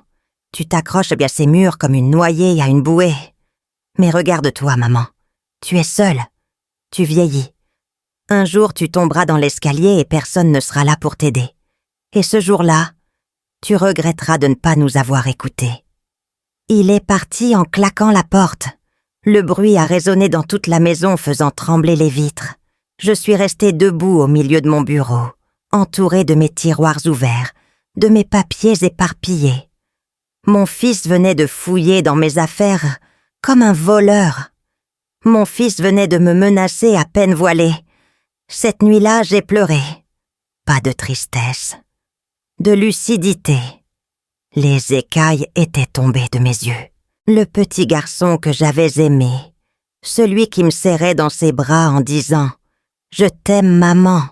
tu t'accroches bien ces murs comme une noyée à une bouée. Mais regarde-toi, maman. Tu es seule. Tu vieillis. Un jour, tu tomberas dans l'escalier et personne ne sera là pour t'aider. Et ce jour-là, tu regretteras de ne pas nous avoir écoutés. » Il est parti en claquant la porte. Le bruit a résonné dans toute la maison, faisant trembler les vitres. Je suis restée debout au milieu de mon bureau, entourée de mes tiroirs ouverts, de mes papiers éparpillés. Mon fils venait de fouiller dans mes affaires comme un voleur. Mon fils venait de me menacer à peine voilé. Cette nuit-là, j'ai pleuré. Pas de tristesse, de lucidité. Les écailles étaient tombées de mes yeux. Le petit garçon que j'avais aimé, celui qui me serrait dans ses bras en disant « Je t'aime, maman »,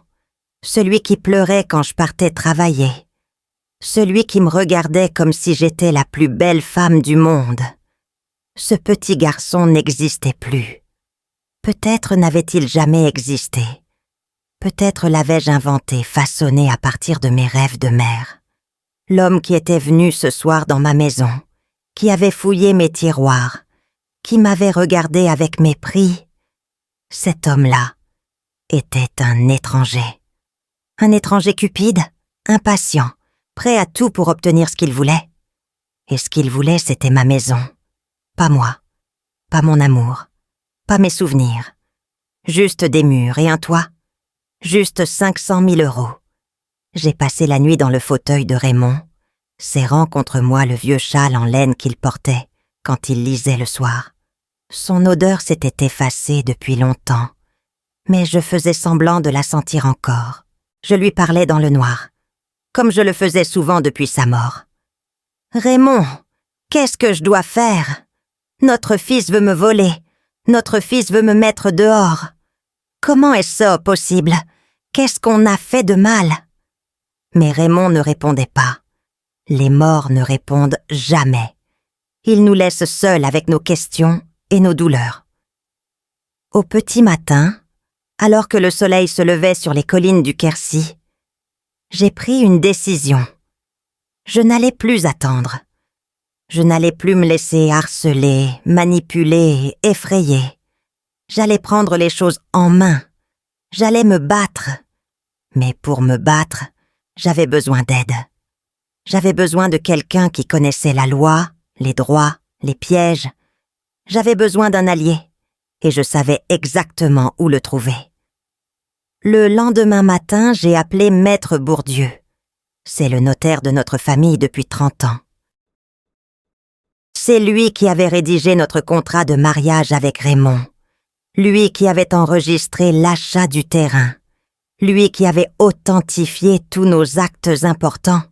celui qui pleurait quand je partais travailler, celui qui me regardait comme si j'étais la plus belle femme du monde. Ce petit garçon n'existait plus. Peut-être n'avait-il jamais existé. Peut-être l'avais-je inventé, façonné à partir de mes rêves de mère. L'homme qui était venu ce soir dans ma maison, qui avait fouillé mes tiroirs, qui m'avait regardé avec mépris, cet homme-là était un étranger. Un étranger cupide, impatient, prêt à tout pour obtenir ce qu'il voulait. Et ce qu'il voulait, c'était ma maison. Pas moi, pas mon amour, pas mes souvenirs. Juste des murs et un toit. Juste 500 000 €. J'ai passé la nuit dans le fauteuil de Raymond, serrant contre moi le vieux châle en laine qu'il portait quand il lisait le soir. Son odeur s'était effacée depuis longtemps, mais je faisais semblant de la sentir encore. Je lui parlais dans le noir, comme je le faisais souvent depuis sa mort. « Raymond, qu'est-ce que je dois faire? Notre fils veut me voler. Notre fils veut me mettre dehors. Comment est-ce ça possible? Qu'est-ce qu'on a fait de mal? » Mais Raymond ne répondait pas. Les morts ne répondent jamais. Ils nous laissent seuls avec nos questions et nos douleurs. Au petit matin, alors que le soleil se levait sur les collines du Quercy, j'ai pris une décision. Je n'allais plus attendre. Je n'allais plus me laisser harceler, manipuler, effrayer. J'allais prendre les choses en main. J'allais me battre. Mais pour me battre, j'avais besoin d'aide. J'avais besoin de quelqu'un qui connaissait la loi, les droits, les pièges. J'avais besoin d'un allié, et je savais exactement où le trouver. Le lendemain matin, j'ai appelé Maître Bourdieu. C'est le notaire de notre famille depuis 30 ans. C'est lui qui avait rédigé notre contrat de mariage avec Raymond. Lui qui avait enregistré l'achat du terrain. Lui qui avait authentifié tous nos actes importants.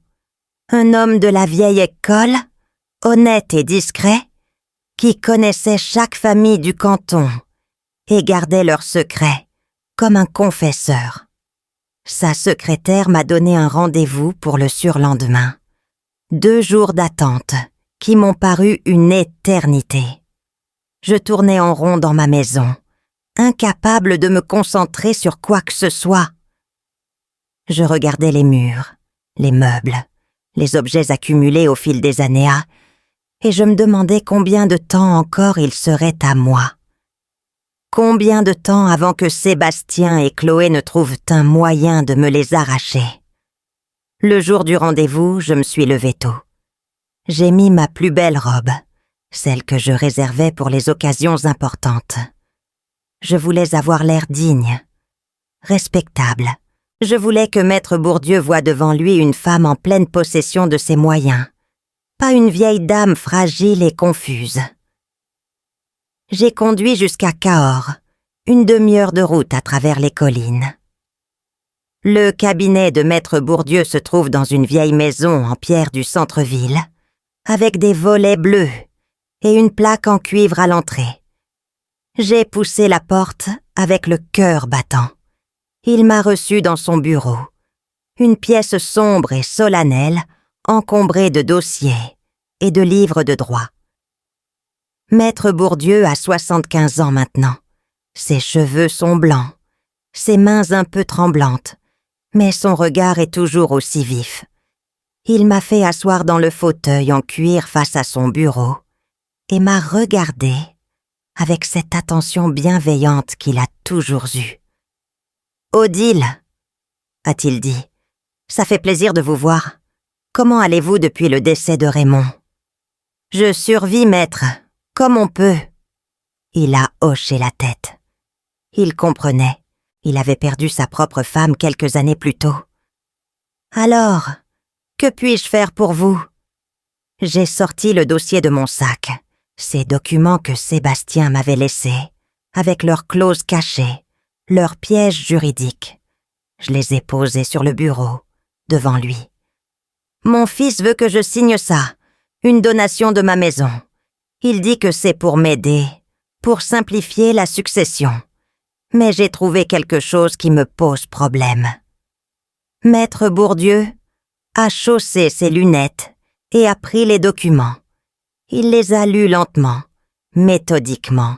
Un homme de la vieille école, honnête et discret, qui connaissait chaque famille du canton et gardait leurs secrets comme un confesseur. Sa secrétaire m'a donné un rendez-vous pour le surlendemain. 2 jours d'attente qui m'ont paru une éternité. Je tournais en rond dans ma maison, incapable de me concentrer sur quoi que ce soit. Je regardais les murs, les meubles, les objets accumulés au fil des années, et je me demandais combien de temps encore ils seraient à moi. Combien de temps avant que Sébastien et Chloé ne trouvent un moyen de me les arracher. Le jour du rendez-vous, je me suis levée tôt. J'ai mis ma plus belle robe, celle que je réservais pour les occasions importantes. Je voulais avoir l'air digne, respectable. Je voulais que Maître Bourdieu voie devant lui une femme en pleine possession de ses moyens, pas une vieille dame fragile et confuse. J'ai conduit jusqu'à Cahors, une demi-heure de route à travers les collines. Le cabinet de Maître Bourdieu se trouve dans une vieille maison en pierre du centre-ville, avec des volets bleus et une plaque en cuivre à l'entrée. J'ai poussé la porte avec le cœur battant. Il m'a reçu dans son bureau, une pièce sombre et solennelle, encombrée de dossiers et de livres de droit. Maître Bourdieu a 75 ans maintenant. Ses cheveux sont blancs, ses mains un peu tremblantes, mais son regard est toujours aussi vif. Il m'a fait asseoir dans le fauteuil en cuir face à son bureau et m'a regardé avec cette attention bienveillante qu'il a toujours eue. « Odile, a-t-il dit, ça fait plaisir de vous voir. Comment allez-vous depuis le décès de Raymond ? » « Je survis, maître, comme on peut. » Il a hoché la tête. Il comprenait. Il avait perdu sa propre femme quelques années plus tôt. « Alors, que puis-je faire pour vous ?» J'ai sorti le dossier de mon sac, ces documents que Sébastien m'avait laissés, avec leurs clauses cachées, leurs pièges juridiques. Je les ai posés sur le bureau, devant lui. « Mon fils veut que je signe ça, une donation de ma maison. Il dit que c'est pour m'aider, pour simplifier la succession. Mais j'ai trouvé quelque chose qui me pose problème. » Maître Bourdieu a chaussé ses lunettes et a pris les documents. Il les a lus lentement, méthodiquement,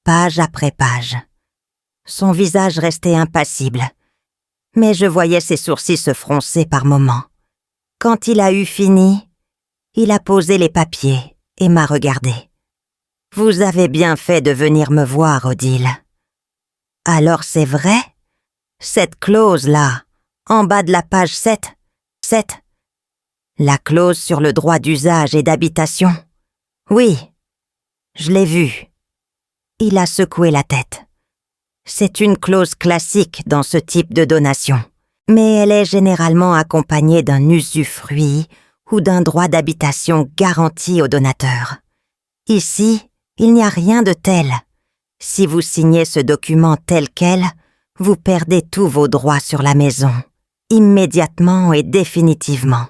page après page. Son visage restait impassible, mais je voyais ses sourcils se froncer par moments. Quand il a eu fini, il a posé les papiers et m'a regardé. « Vous avez bien fait de venir me voir, Odile. » « Alors c'est vrai? Cette clause-là, en bas de la page 7, la clause sur le droit d'usage et d'habitation. Oui, je l'ai vue. » Il a secoué la tête. C'est une clause classique dans ce type de donation, mais elle est généralement accompagnée d'un usufruit ou d'un droit d'habitation garanti au donateur. Ici, il n'y a rien de tel. Si vous signez ce document tel quel, vous perdez tous vos droits sur la maison, immédiatement et définitivement.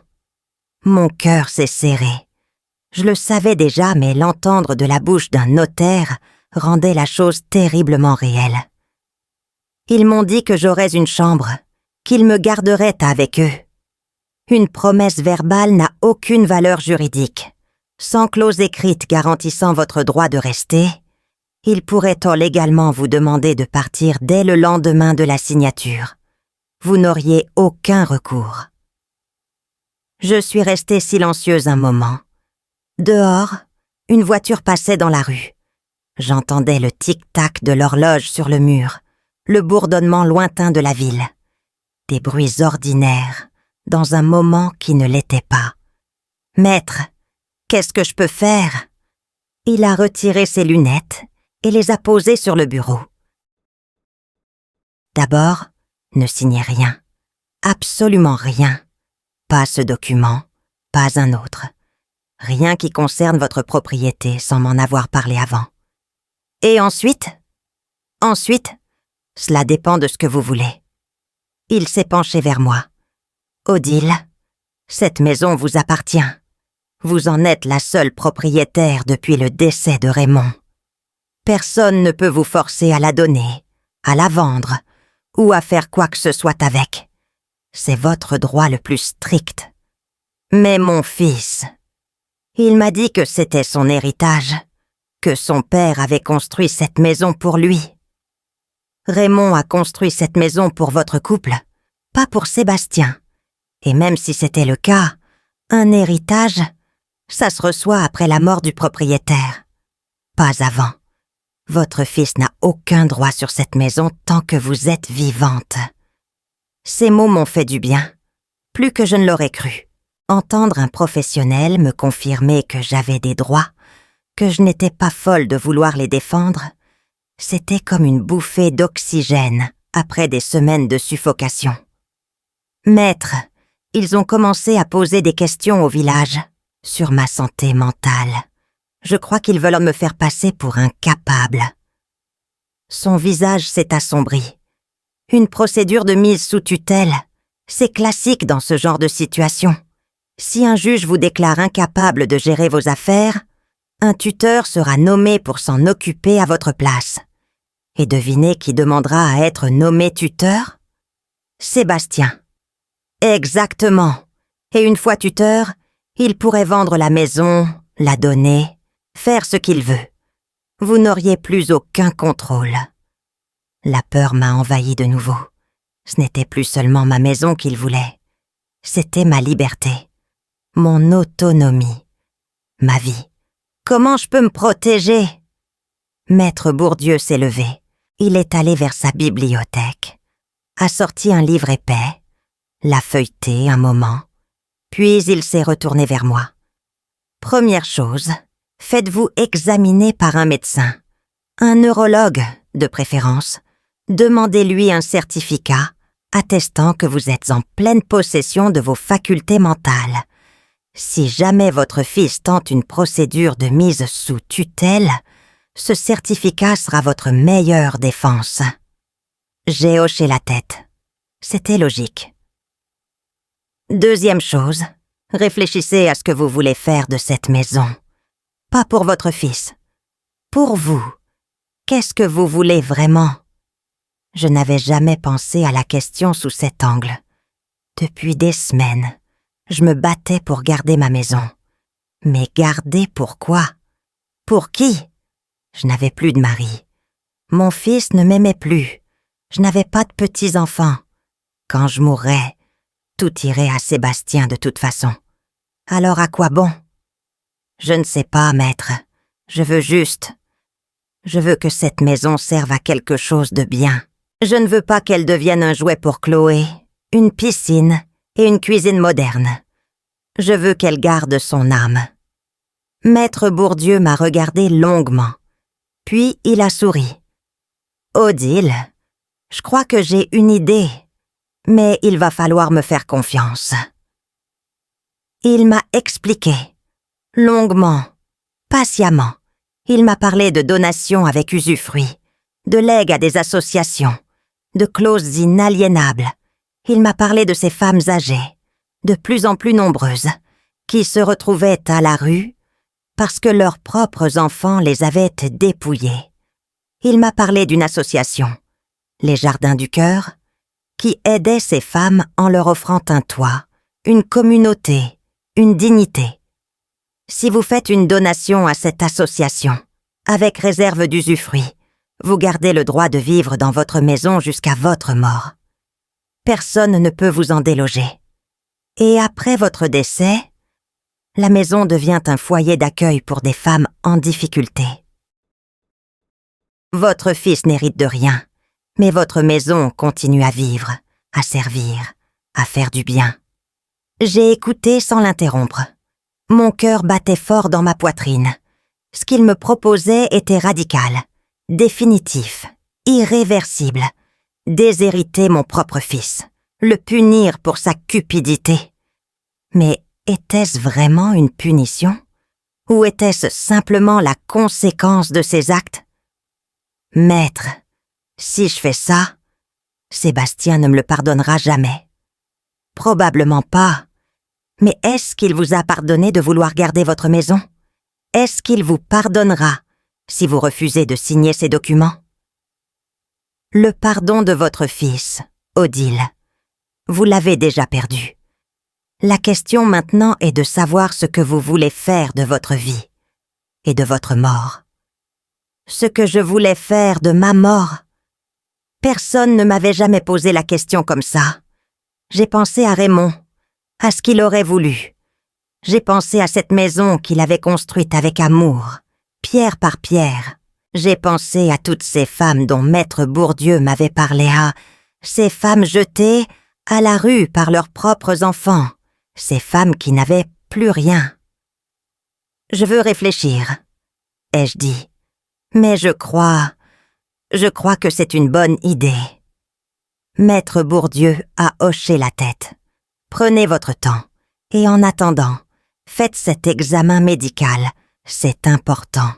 Mon cœur s'est serré. Je le savais déjà, mais l'entendre de la bouche d'un notaire rendait la chose terriblement réelle. Ils m'ont dit que j'aurais une chambre, qu'ils me garderaient avec eux. Une promesse verbale n'a aucune valeur juridique. Sans clause écrite garantissant votre droit de rester, il pourrait légalement vous demander de partir dès le lendemain de la signature. Vous n'auriez aucun recours. Je suis restée silencieuse un moment. Dehors, une voiture passait dans la rue. J'entendais le tic-tac de l'horloge sur le mur, le bourdonnement lointain de la ville. Des bruits ordinaires, dans un moment qui ne l'était pas. « Maître, qu'est-ce que je peux faire ?» Il a retiré ses lunettes et les a posées sur le bureau. « D'abord, ne signez rien. Absolument rien. Pas ce document, pas un autre. Rien qui concerne votre propriété sans m'en avoir parlé avant. Et ensuite, cela dépend de ce que vous voulez. » Il s'est penché vers moi. « Odile, cette maison vous appartient. Vous en êtes la seule propriétaire depuis le décès de Raymond. Personne ne peut vous forcer à la donner, à la vendre ou à faire quoi que ce soit avec. C'est votre droit le plus strict. Mais mon fils, il m'a dit que c'était son héritage, que son père avait construit cette maison pour lui. Raymond a construit cette maison pour votre couple, pas pour Sébastien. Et même si c'était le cas, un héritage, ça se reçoit après la mort du propriétaire. Pas avant. Votre fils n'a aucun droit sur cette maison tant que vous êtes vivante. » Ces mots m'ont fait du bien, plus que je ne l'aurais cru. Entendre un professionnel me confirmer que j'avais des droits, que je n'étais pas folle de vouloir les défendre, c'était comme une bouffée d'oxygène après des semaines de suffocation. Maître, ils ont commencé à poser des questions au village sur ma santé mentale. Je crois qu'ils veulent me faire passer pour un capable. Son visage s'est assombri. Une procédure de mise sous tutelle, c'est classique dans ce genre de situation. Si un juge vous déclare incapable de gérer vos affaires, un tuteur sera nommé pour s'en occuper à votre place. Et devinez qui demandera à être nommé tuteur? Sébastien. Exactement. Et une fois tuteur, il pourrait vendre la maison, la donner, faire ce qu'il veut. Vous n'auriez plus aucun contrôle. La peur m'a envahi de nouveau. Ce n'était plus seulement ma maison qu'il voulait. C'était ma liberté, mon autonomie, ma vie. Comment je peux me protéger? Maître Bourdieu s'est levé. Il est allé vers sa bibliothèque, a sorti un livre épais, l'a feuilleté un moment, puis il s'est retourné vers moi. Première chose, faites-vous examiner par un médecin, un neurologue de préférence. Demandez-lui un certificat attestant que vous êtes en pleine possession de vos facultés mentales. Si jamais votre fils tente une procédure de mise sous tutelle, ce certificat sera votre meilleure défense. J'ai hoché la tête. C'était logique. Deuxième chose, réfléchissez à ce que vous voulez faire de cette maison. Pas pour votre fils. Pour vous. Qu'est-ce que vous voulez vraiment? Je n'avais jamais pensé à la question sous cet angle. Depuis des semaines, je me battais pour garder ma maison. Mais garder pourquoi? Pour qui? Je n'avais plus de mari. Mon fils ne m'aimait plus. Je n'avais pas de petits-enfants. Quand je mourrais, tout irait à Sébastien de toute façon. Alors à quoi bon? Je ne sais pas, maître. Je veux que cette maison serve à quelque chose de bien. Je ne veux pas qu'elle devienne un jouet pour Chloé, une piscine et une cuisine moderne. Je veux qu'elle garde son âme. Maître Bourdieu m'a regardé longuement. Puis il a souri. Odile, je crois que j'ai une idée, mais il va falloir me faire confiance. Il m'a expliqué, longuement, patiemment. Il m'a parlé de donations avec usufruit, de legs à des associations, de clauses inaliénables. Il m'a parlé de ces femmes âgées, de plus en plus nombreuses, qui se retrouvaient à la rue parce que leurs propres enfants les avaient dépouillées. Il m'a parlé d'une association, les Jardins du Cœur, qui aidait ces femmes en leur offrant un toit, une communauté, une dignité. Si vous faites une donation à cette association, avec réserve d'usufruit, vous gardez le droit de vivre dans votre maison jusqu'à votre mort. Personne ne peut vous en déloger. Et après votre décès, la maison devient un foyer d'accueil pour des femmes en difficulté. Votre fils n'hérite de rien, mais votre maison continue à vivre, à servir, à faire du bien. J'ai écouté sans l'interrompre. Mon cœur battait fort dans ma poitrine. Ce qu'il me proposait était radical, définitif, irréversible. Déshériter mon propre fils, le punir pour sa cupidité. Mais était-ce vraiment une punition? Ou était-ce simplement la conséquence de ses actes? Maître, si je fais ça, Sébastien ne me le pardonnera jamais. Probablement pas. Mais est-ce qu'il vous a pardonné de vouloir garder votre maison? Est-ce qu'il vous pardonnera si vous refusez de signer ces documents? Le pardon de votre fils, Odile, vous l'avez déjà perdu. La question maintenant est de savoir ce que vous voulez faire de votre vie et de votre mort. Ce que je voulais faire de ma mort. Personne ne m'avait jamais posé la question comme ça. J'ai pensé à Raymond, à ce qu'il aurait voulu. J'ai pensé à cette maison qu'il avait construite avec amour, pierre par pierre. J'ai pensé à toutes ces femmes dont Maître Bourdieu m'avait parlé, à ces femmes jetées à la rue par leurs propres enfants, ces femmes qui n'avaient plus rien. « Je veux réfléchir, » ai-je dit, « mais je crois que c'est une bonne idée. » Maître Bourdieu a hoché la tête. « Prenez votre temps, et en attendant, faites cet examen médical, c'est important. »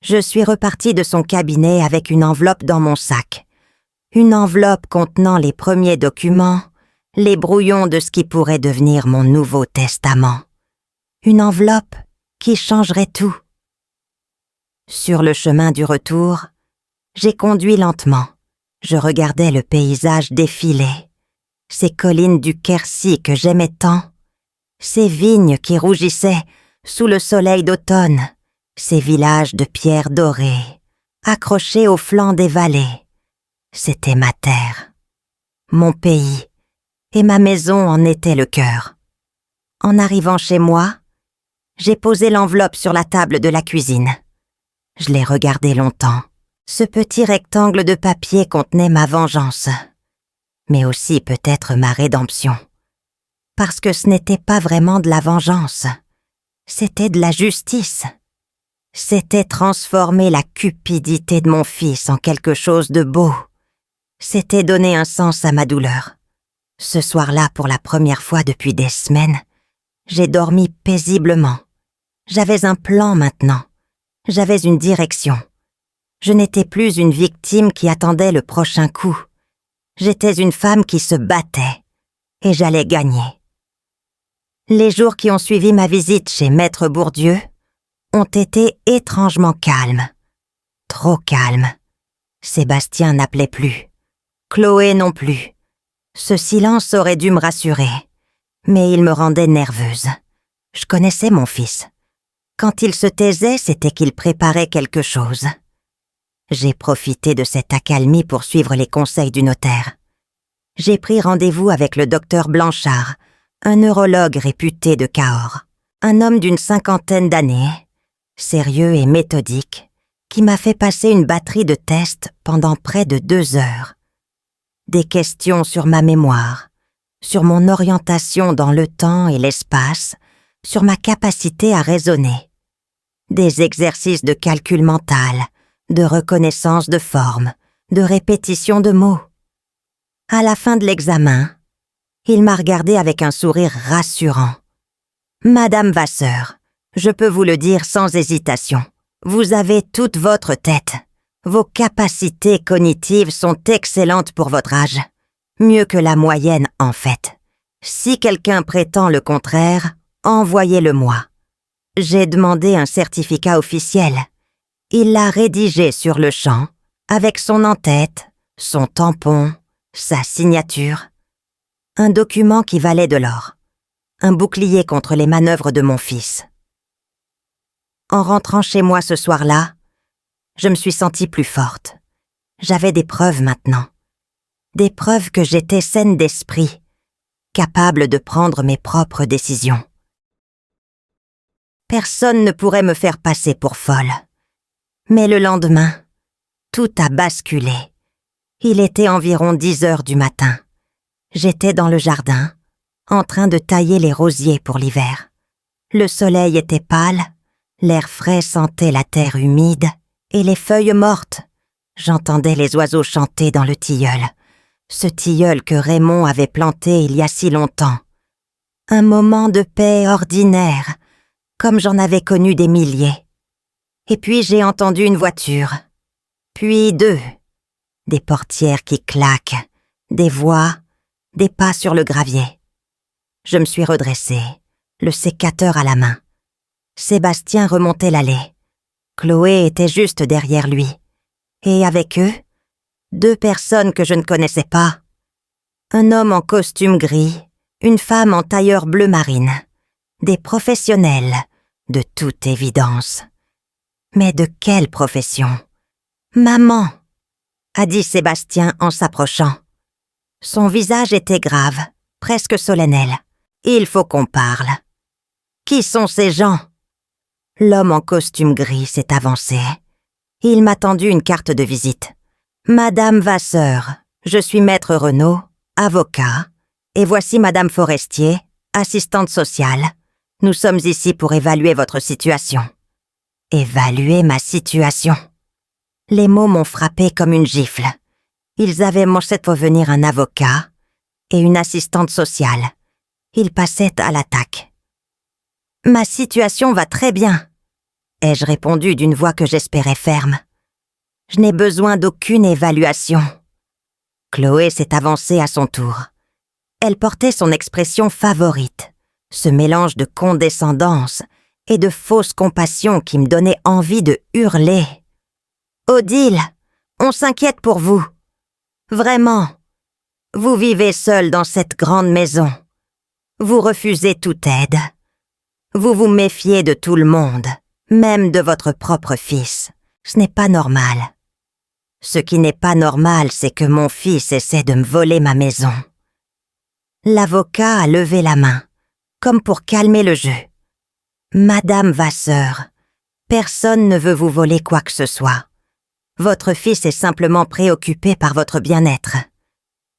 Je suis repartie de son cabinet avec une enveloppe dans mon sac. Une enveloppe contenant les premiers documents, les brouillons de ce qui pourrait devenir mon nouveau testament. Une enveloppe qui changerait tout. Sur le chemin du retour, j'ai conduit lentement. Je regardais le paysage défiler. Ces collines du Quercy que j'aimais tant. Ces vignes qui rougissaient sous le soleil d'automne. Ces villages de pierre dorée, accrochés au flanc des vallées. C'était ma terre, mon pays, et ma maison en était le cœur. En arrivant chez moi, j'ai posé l'enveloppe sur la table de la cuisine. Je l'ai regardée longtemps. Ce petit rectangle de papier contenait ma vengeance, mais aussi peut-être ma rédemption. Parce que ce n'était pas vraiment de la vengeance, c'était de la justice. C'était transformer la cupidité de mon fils en quelque chose de beau. C'était donner un sens à ma douleur. Ce soir-là, pour la première fois depuis des semaines, j'ai dormi paisiblement. J'avais un plan maintenant. J'avais une direction. Je n'étais plus une victime qui attendait le prochain coup. J'étais une femme qui se battait, et j'allais gagner. Les jours qui ont suivi ma visite chez Maître Bourdieu ont été étrangement calmes. Trop calmes. Sébastien n'appelait plus. Chloé non plus. Ce silence aurait dû me rassurer, mais il me rendait nerveuse. Je connaissais mon fils. Quand il se taisait, c'était qu'il préparait quelque chose. J'ai profité de cette accalmie pour suivre les conseils du notaire. J'ai pris rendez-vous avec le docteur Blanchard, un neurologue réputé de Cahors, un homme d'une 50aine d'années, sérieux et méthodique, qui m'a fait passer une batterie de tests pendant près de 2 heures. Des questions sur ma mémoire, sur mon orientation dans le temps et l'espace, sur ma capacité à raisonner. Des exercices de calcul mental, de reconnaissance de forme, de répétition de mots. À la fin de l'examen, il m'a regardé avec un sourire rassurant. « Madame Vasseur, je peux vous le dire sans hésitation. Vous avez toute votre tête. Vos capacités cognitives sont excellentes pour votre âge. Mieux que la moyenne, en fait. Si quelqu'un prétend le contraire, envoyez-le-moi. » J'ai demandé un certificat officiel. Il l'a rédigé sur le champ, avec son en-tête, son tampon, sa signature. Un document qui valait de l'or. Un bouclier contre les manœuvres de mon fils. En rentrant chez moi ce soir-là, je me suis sentie plus forte. J'avais des preuves maintenant. Des preuves que j'étais saine d'esprit, capable de prendre mes propres décisions. Personne ne pourrait me faire passer pour folle. Mais le lendemain, tout a basculé. Il était environ 10 heures du matin. J'étais dans le jardin, en train de tailler les rosiers pour l'hiver. Le soleil était pâle, l'air frais sentait la terre humide et les feuilles mortes. J'entendais les oiseaux chanter dans le tilleul, ce tilleul que Raymond avait planté il y a si longtemps. Un moment de paix ordinaire, comme j'en avais connu des milliers. Et puis j'ai entendu une voiture, puis 2, des portières qui claquent, des voix, des pas sur le gravier. Je me suis redressée, le sécateur à la main. Sébastien remontait l'allée. Chloé était juste derrière lui. Et avec eux, 2 personnes que je ne connaissais pas. Un homme en costume gris, une femme en tailleur bleu marine. Des professionnels, de toute évidence. Mais de quelle profession? Maman, a dit Sébastien en s'approchant. Son visage était grave, presque solennel. Il faut qu'on parle. Qui sont ces gens? L'homme en costume gris s'est avancé. Il m'a tendu une carte de visite. Madame Vasseur, je suis maître Renaud, avocat, et voici Madame Forestier, Assistante sociale, nous sommes ici pour évaluer votre situation. » Évaluer ma situation. Les mots m'ont frappé comme une gifle. Ils avaient fait venir un avocat et une assistante sociale. Ils passaient à l'attaque. « Ma situation va très bien, » ai-je répondu d'une voix que j'espérais ferme. « Je n'ai besoin d'aucune évaluation. » Chloé s'est avancée à son tour. Elle portait son expression favorite, ce mélange de condescendance et de fausse compassion qui me donnait envie de hurler. « Odile, on s'inquiète pour vous. Vraiment. Vous vivez seule dans cette grande maison. Vous refusez toute aide. Vous vous méfiez de tout le monde, même de votre propre fils. Ce n'est pas normal. Ce qui n'est pas normal, c'est que mon fils essaie de me voler ma maison. » L'avocat a levé la main, comme pour calmer le jeu. « Madame Vasseur, personne ne veut vous voler quoi que ce soit. Votre fils est simplement préoccupé par votre bien-être.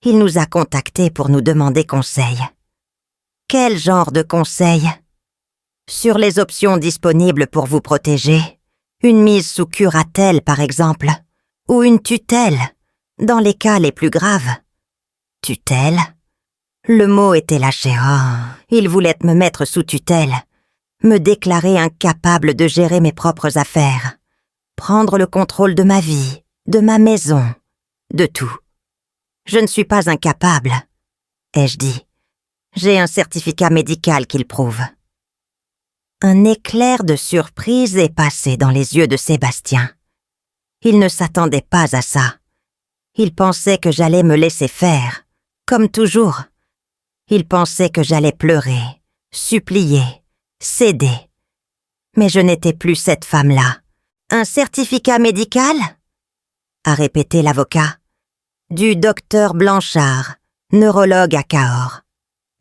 Il nous a contactés pour nous demander conseil. » Quel genre de conseil ? Sur les options disponibles pour vous protéger, une mise sous curatelle par exemple, ou une tutelle, dans les cas les plus graves. Tutelle ? Le mot était lâché. Il voulait me mettre sous tutelle, me déclarer incapable de gérer mes propres affaires, prendre le contrôle de ma vie, de ma maison, de tout. Je ne suis pas incapable, ai-je dit. J'ai un certificat médical qui le prouve. Un éclair de surprise est passé dans les yeux de Sébastien. Il ne s'attendait pas à ça. Il pensait que j'allais me laisser faire, comme toujours. Il pensait que j'allais pleurer, supplier, céder. Mais je n'étais plus cette femme-là. « Un certificat médical ?» a répété l'avocat. « Du docteur Blanchard, neurologue à Cahors.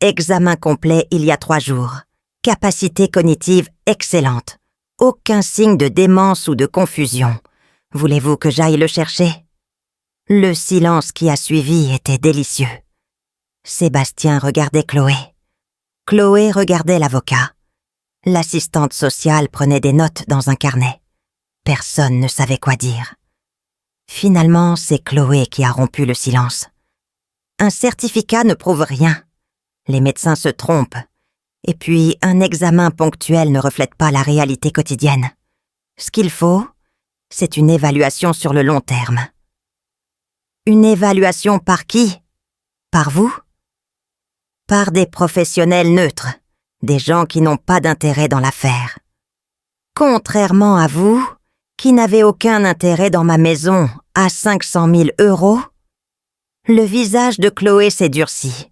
Examen complet il y a 3 jours. Capacité cognitive excellente. Aucun signe de démence ou de confusion. Voulez-vous que j'aille le chercher ?» Le silence qui a suivi était délicieux. Sébastien regardait Chloé. Chloé regardait l'avocat. L'assistante sociale prenait des notes dans un carnet. Personne ne savait quoi dire. Finalement, c'est Chloé qui a rompu le silence. Un certificat ne prouve rien. Les médecins se trompent. Et puis, un examen ponctuel ne reflète pas la réalité quotidienne. Ce qu'il faut, c'est une évaluation sur le long terme. Une évaluation par qui ? Par vous ? Par des professionnels neutres, des gens qui n'ont pas d'intérêt dans l'affaire. Contrairement à vous, qui n'avez aucun intérêt dans ma maison à 500 000 €. Le visage de Chloé s'est durci.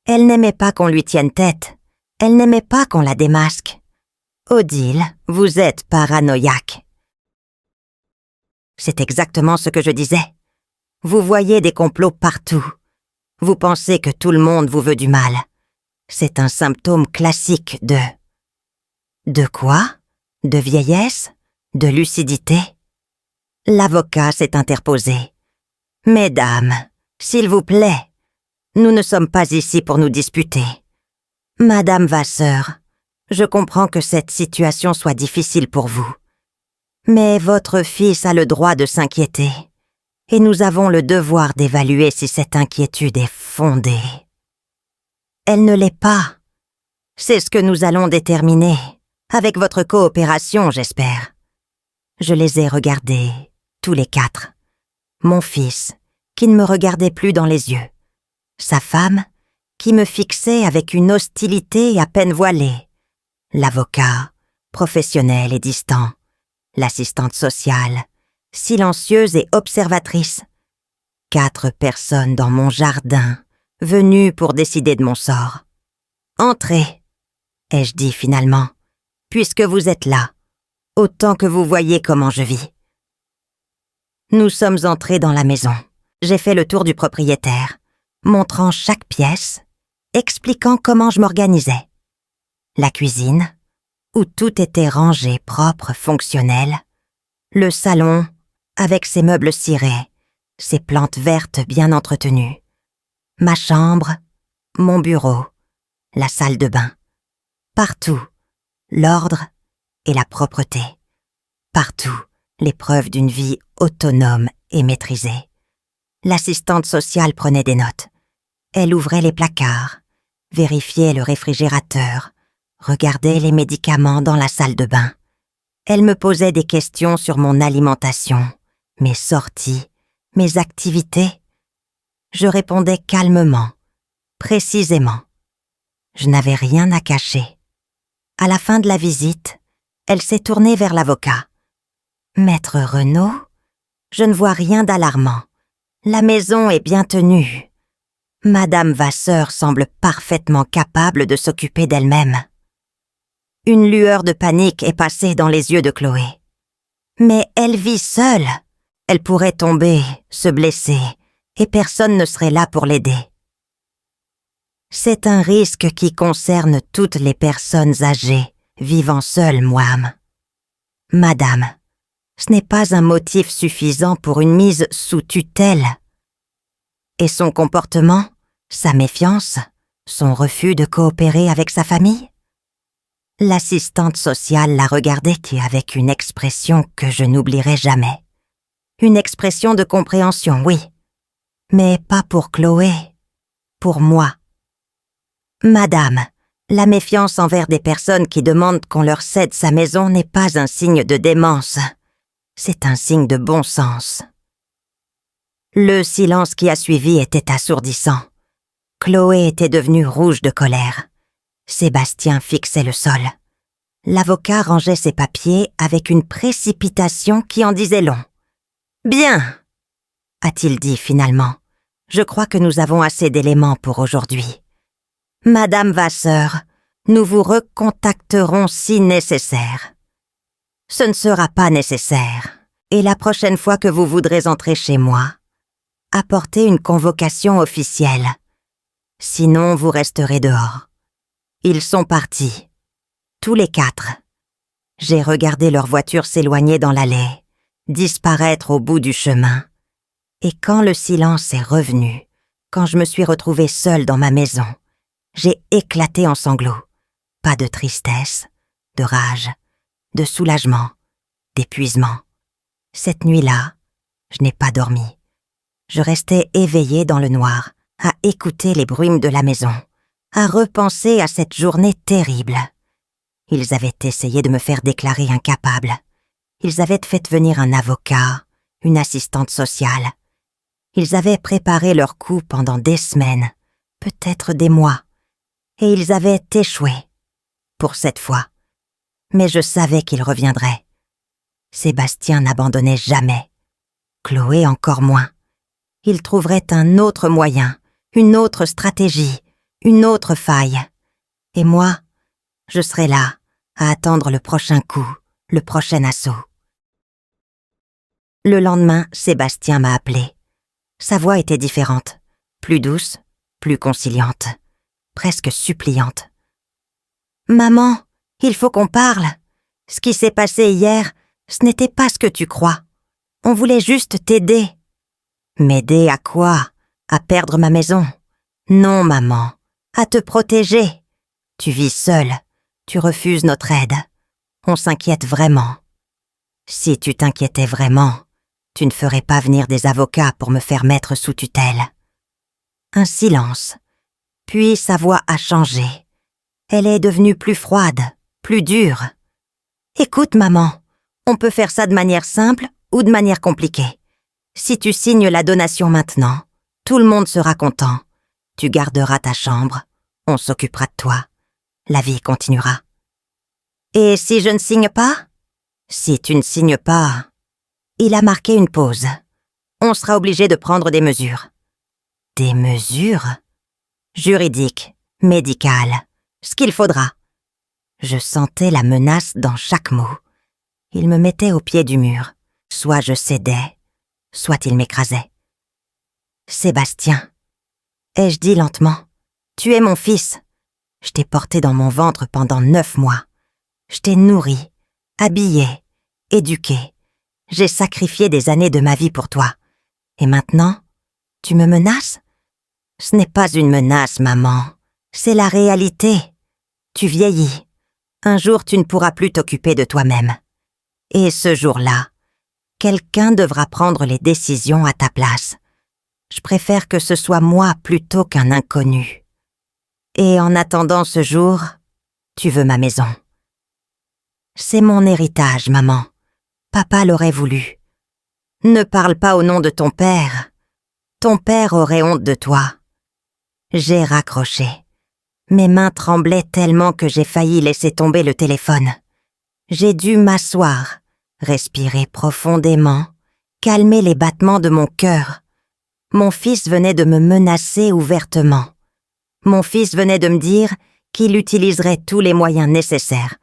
Elle n'aimait pas qu'on lui tienne tête. Elle n'aimait pas qu'on la démasque. « Odile, vous êtes paranoïaque. » C'est exactement ce que je disais. Vous voyez des complots partout. Vous pensez que tout le monde vous veut du mal. C'est un symptôme classique de... De quoi ? De vieillesse ? De lucidité ? L'avocat s'est interposé. « Mesdames, s'il vous plaît, nous ne sommes pas ici pour nous disputer. Madame Vasseur, je comprends que cette situation soit difficile pour vous. Mais votre fils a le droit de s'inquiéter, et nous avons le devoir d'évaluer si cette inquiétude est fondée. » Elle ne l'est pas. C'est ce que nous allons déterminer, avec votre coopération, j'espère. Je les ai regardés, tous les 4. Mon fils, qui ne me regardait plus dans les yeux. Sa femme, qui me fixait avec une hostilité à peine voilée. L'avocat, professionnel et distant. L'assistante sociale, silencieuse et observatrice. 4 personnes dans mon jardin, venues pour décider de mon sort. « Entrez », ai-je dit finalement, « puisque vous êtes là, autant que vous voyez comment je vis. » Nous sommes entrés dans la maison. J'ai fait le tour du propriétaire, montrant chaque pièce, expliquant comment je m'organisais. La cuisine, où tout était rangé, propre, fonctionnel. Le salon, avec ses meubles cirés, ses plantes vertes bien entretenues. Ma chambre, mon bureau, la salle de bain. Partout, l'ordre et la propreté. Partout, les preuves d'une vie autonome et maîtrisée. L'assistante sociale prenait des notes. Elle ouvrait les placards, vérifiait le réfrigérateur, regardait les médicaments dans la salle de bain. Elle me posait des questions sur mon alimentation, mes sorties, mes activités. Je répondais calmement, précisément. Je n'avais rien à cacher. À la fin de la visite, elle s'est tournée vers l'avocat. « Maître Renaud, je ne vois rien d'alarmant. La maison est bien tenue. Madame Vasseur semble parfaitement capable de s'occuper d'elle-même. » Une lueur de panique est passée dans les yeux de Chloé. « Mais elle vit seule. Elle pourrait tomber, se blesser, et personne ne serait là pour l'aider. » C'est un risque qui concerne toutes les personnes âgées, vivant seules, Mouam. Madame, ce n'est pas un motif suffisant pour une mise sous tutelle. Et son comportement, sa méfiance, son refus de coopérer avec sa famille? L'assistante sociale la regardait avec une expression que je n'oublierai jamais. Une expression de compréhension, oui, mais pas pour Chloé, pour moi. Madame, la méfiance envers des personnes qui demandent qu'on leur cède sa maison n'est pas un signe de démence. C'est un signe de bon sens. Le silence qui a suivi était assourdissant. Chloé était devenue rouge de colère. Sébastien fixait le sol. L'avocat rangeait ses papiers avec une précipitation qui en disait long. « Bien, a-t-il dit finalement. Je crois que nous avons assez d'éléments pour aujourd'hui. Madame Vasseur, nous vous recontacterons si nécessaire. Ce ne sera pas nécessaire, et la prochaine fois que vous voudrez entrer chez moi, apportez une convocation officielle. Sinon, vous resterez dehors. » Ils sont partis, tous les 4. J'ai regardé leur voiture s'éloigner dans l'allée, disparaître au bout du chemin. Et quand le silence est revenu, quand je me suis retrouvée seule dans ma maison, j'ai éclaté en sanglots. Pas de tristesse, de rage, de soulagement, d'épuisement. Cette nuit-là, je n'ai pas dormi. Je restais éveillée dans le noir, à écouter les bruits de la maison, à repenser à cette journée terrible. Ils avaient essayé de me faire déclarer incapable. Ils avaient fait venir un avocat, une assistante sociale. Ils avaient préparé leur coup pendant des semaines, peut-être des mois, et ils avaient échoué, pour cette fois. Mais je savais qu'ils reviendraient. Sébastien n'abandonnait jamais. Chloé encore moins. Il trouverait un autre moyen, une autre stratégie, une autre faille. Et moi, je serais là, à attendre le prochain coup, le prochain assaut. Le lendemain, Sébastien m'a appelé. Sa voix était différente, plus douce, plus conciliante, presque suppliante. « Maman, il faut qu'on parle. Ce qui s'est passé hier, ce n'était pas ce que tu crois. On voulait juste t'aider. » « M'aider à quoi? À perdre ma maison? Non, maman, à te protéger. Tu vis seule, tu refuses notre aide. On s'inquiète vraiment. Si tu t'inquiétais vraiment, tu ne ferais pas venir des avocats pour me faire mettre sous tutelle. » Un silence. Puis sa voix a changé. Elle est devenue plus froide, plus dure. « Écoute, maman, on peut faire ça de manière simple ou de manière compliquée. Si tu signes la donation maintenant, tout le monde sera content. Tu garderas ta chambre, on s'occupera de toi. La vie continuera. Et si je ne signe pas? Si tu ne signes pas... » Il a marqué une pause. On sera obligé de prendre des mesures. Des mesures? Juridiques, médicales, ce qu'il faudra. Je sentais la menace dans chaque mot. Il me mettait au pied du mur. Soit je cédais, soit il m'écrasait. « Sébastien, ai-je dit lentement, tu es mon fils. Je t'ai porté dans mon ventre pendant 9 mois. Je t'ai nourri, habillé, éduqué. J'ai sacrifié des années de ma vie pour toi. Et maintenant, tu me menaces? Ce n'est pas une menace, maman. C'est la réalité. Tu vieillis. Un jour, tu ne pourras plus t'occuper de toi-même. Et ce jour-là, quelqu'un devra prendre les décisions à ta place. Je préfère que ce soit moi plutôt qu'un inconnu. Et en attendant ce jour, tu veux ma maison. C'est mon héritage, maman. Papa l'aurait voulu. Ne parle pas au nom de ton père. Ton père aurait honte de toi. J'ai raccroché. Mes mains tremblaient tellement que j'ai failli laisser tomber le téléphone. J'ai dû m'asseoir, respirer profondément, calmer les battements de mon cœur. Mon fils venait de me menacer ouvertement. Mon fils venait de me dire qu'il utiliserait tous les moyens nécessaires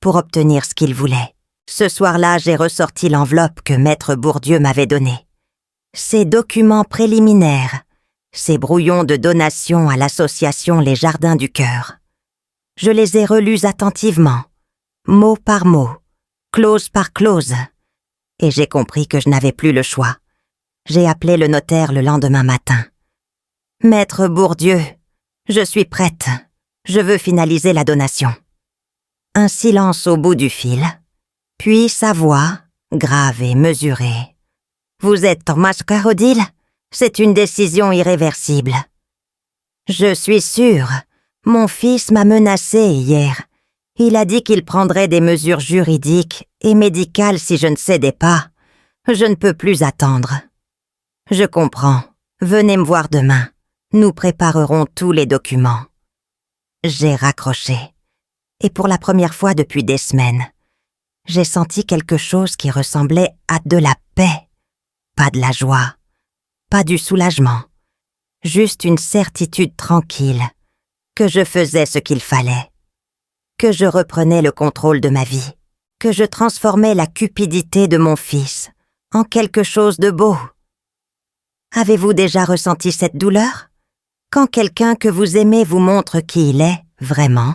pour obtenir ce qu'il voulait. Ce soir-là, j'ai ressorti l'enveloppe que Maître Bourdieu m'avait donnée. Ces documents préliminaires, ces brouillons de donation à l'association Les Jardins du Cœur. Je les ai relus attentivement, mot par mot, clause par clause, et j'ai compris que je n'avais plus le choix. J'ai appelé le notaire le lendemain matin. « Maître Bourdieu, je suis prête. Je veux finaliser la donation. » Un silence au bout du fil, puis sa voix, grave et mesurée. « Vous êtes Thomas Carodil ? C'est une décision irréversible. » Je suis sûre. Mon fils m'a menacée hier. Il a dit qu'il prendrait des mesures juridiques et médicales si je ne cédais pas. Je ne peux plus attendre. Je comprends. Venez me voir demain. Nous préparerons tous les documents. J'ai raccroché. Et pour la première fois depuis des semaines, j'ai senti quelque chose qui ressemblait à de la paix. Pas de la joie. Pas du soulagement. Juste une certitude tranquille que je faisais ce qu'il fallait. Que je reprenais le contrôle de ma vie. Que je transformais la cupidité de mon fils en quelque chose de beau. Avez-vous déjà ressenti cette douleur? Quand quelqu'un que vous aimez vous montre qui il est, vraiment?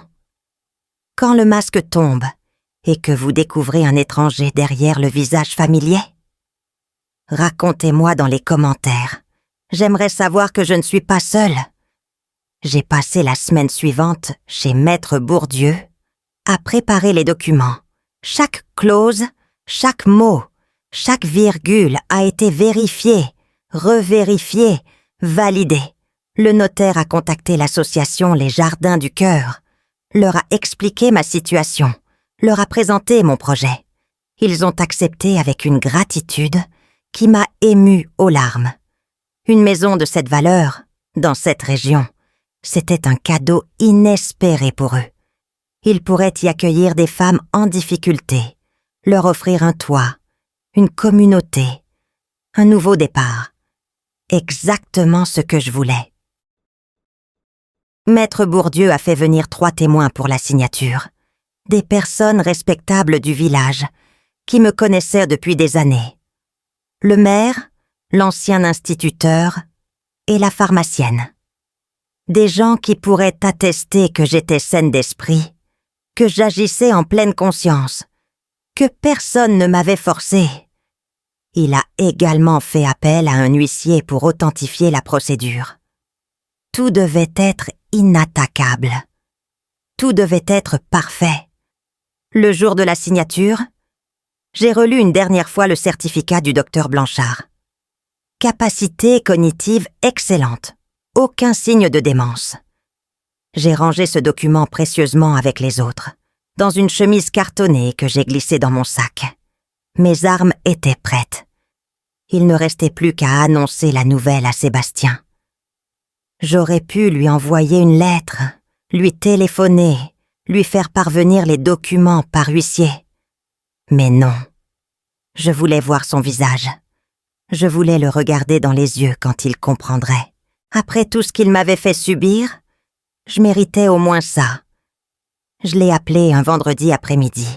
Quand le masque tombe et que vous découvrez un étranger derrière le visage familier? Racontez-moi dans les commentaires. J'aimerais savoir que je ne suis pas seule. J'ai passé la semaine suivante chez Maître Bourdieu à préparer les documents. Chaque clause, chaque mot, chaque virgule a été vérifiée, revérifiée, validée. Le notaire a contacté l'association Les Jardins du Cœur, leur a expliqué ma situation, leur a présenté mon projet. Ils ont accepté avec une gratitude qui m'a émue aux larmes. Une maison de cette valeur, dans cette région, c'était un cadeau inespéré pour eux. Ils pourraient y accueillir des femmes en difficulté, leur offrir un toit, une communauté, un nouveau départ. Exactement ce que je voulais. Maître Bourdieu a fait venir 3 témoins pour la signature. Des personnes respectables du village, qui me connaissaient depuis des années. Le maire, l'ancien instituteur et la pharmacienne. Des gens qui pourraient attester que j'étais saine d'esprit, que j'agissais en pleine conscience, que personne ne m'avait forcé. Il a également fait appel à un huissier pour authentifier la procédure. Tout devait être inattaquable. Tout devait être parfait. Le jour de la signature, j'ai relu une dernière fois le certificat du docteur Blanchard. Capacité cognitive excellente. Aucun signe de démence. J'ai rangé ce document précieusement avec les autres, dans une chemise cartonnée que j'ai glissée dans mon sac. Mes armes étaient prêtes. Il ne restait plus qu'à annoncer la nouvelle à Sébastien. J'aurais pu lui envoyer une lettre, lui téléphoner, lui faire parvenir les documents par huissier. Mais non. Je voulais voir son visage. Je voulais le regarder dans les yeux quand il comprendrait. Après tout ce qu'il m'avait fait subir, je méritais au moins ça. Je l'ai appelé un vendredi après-midi.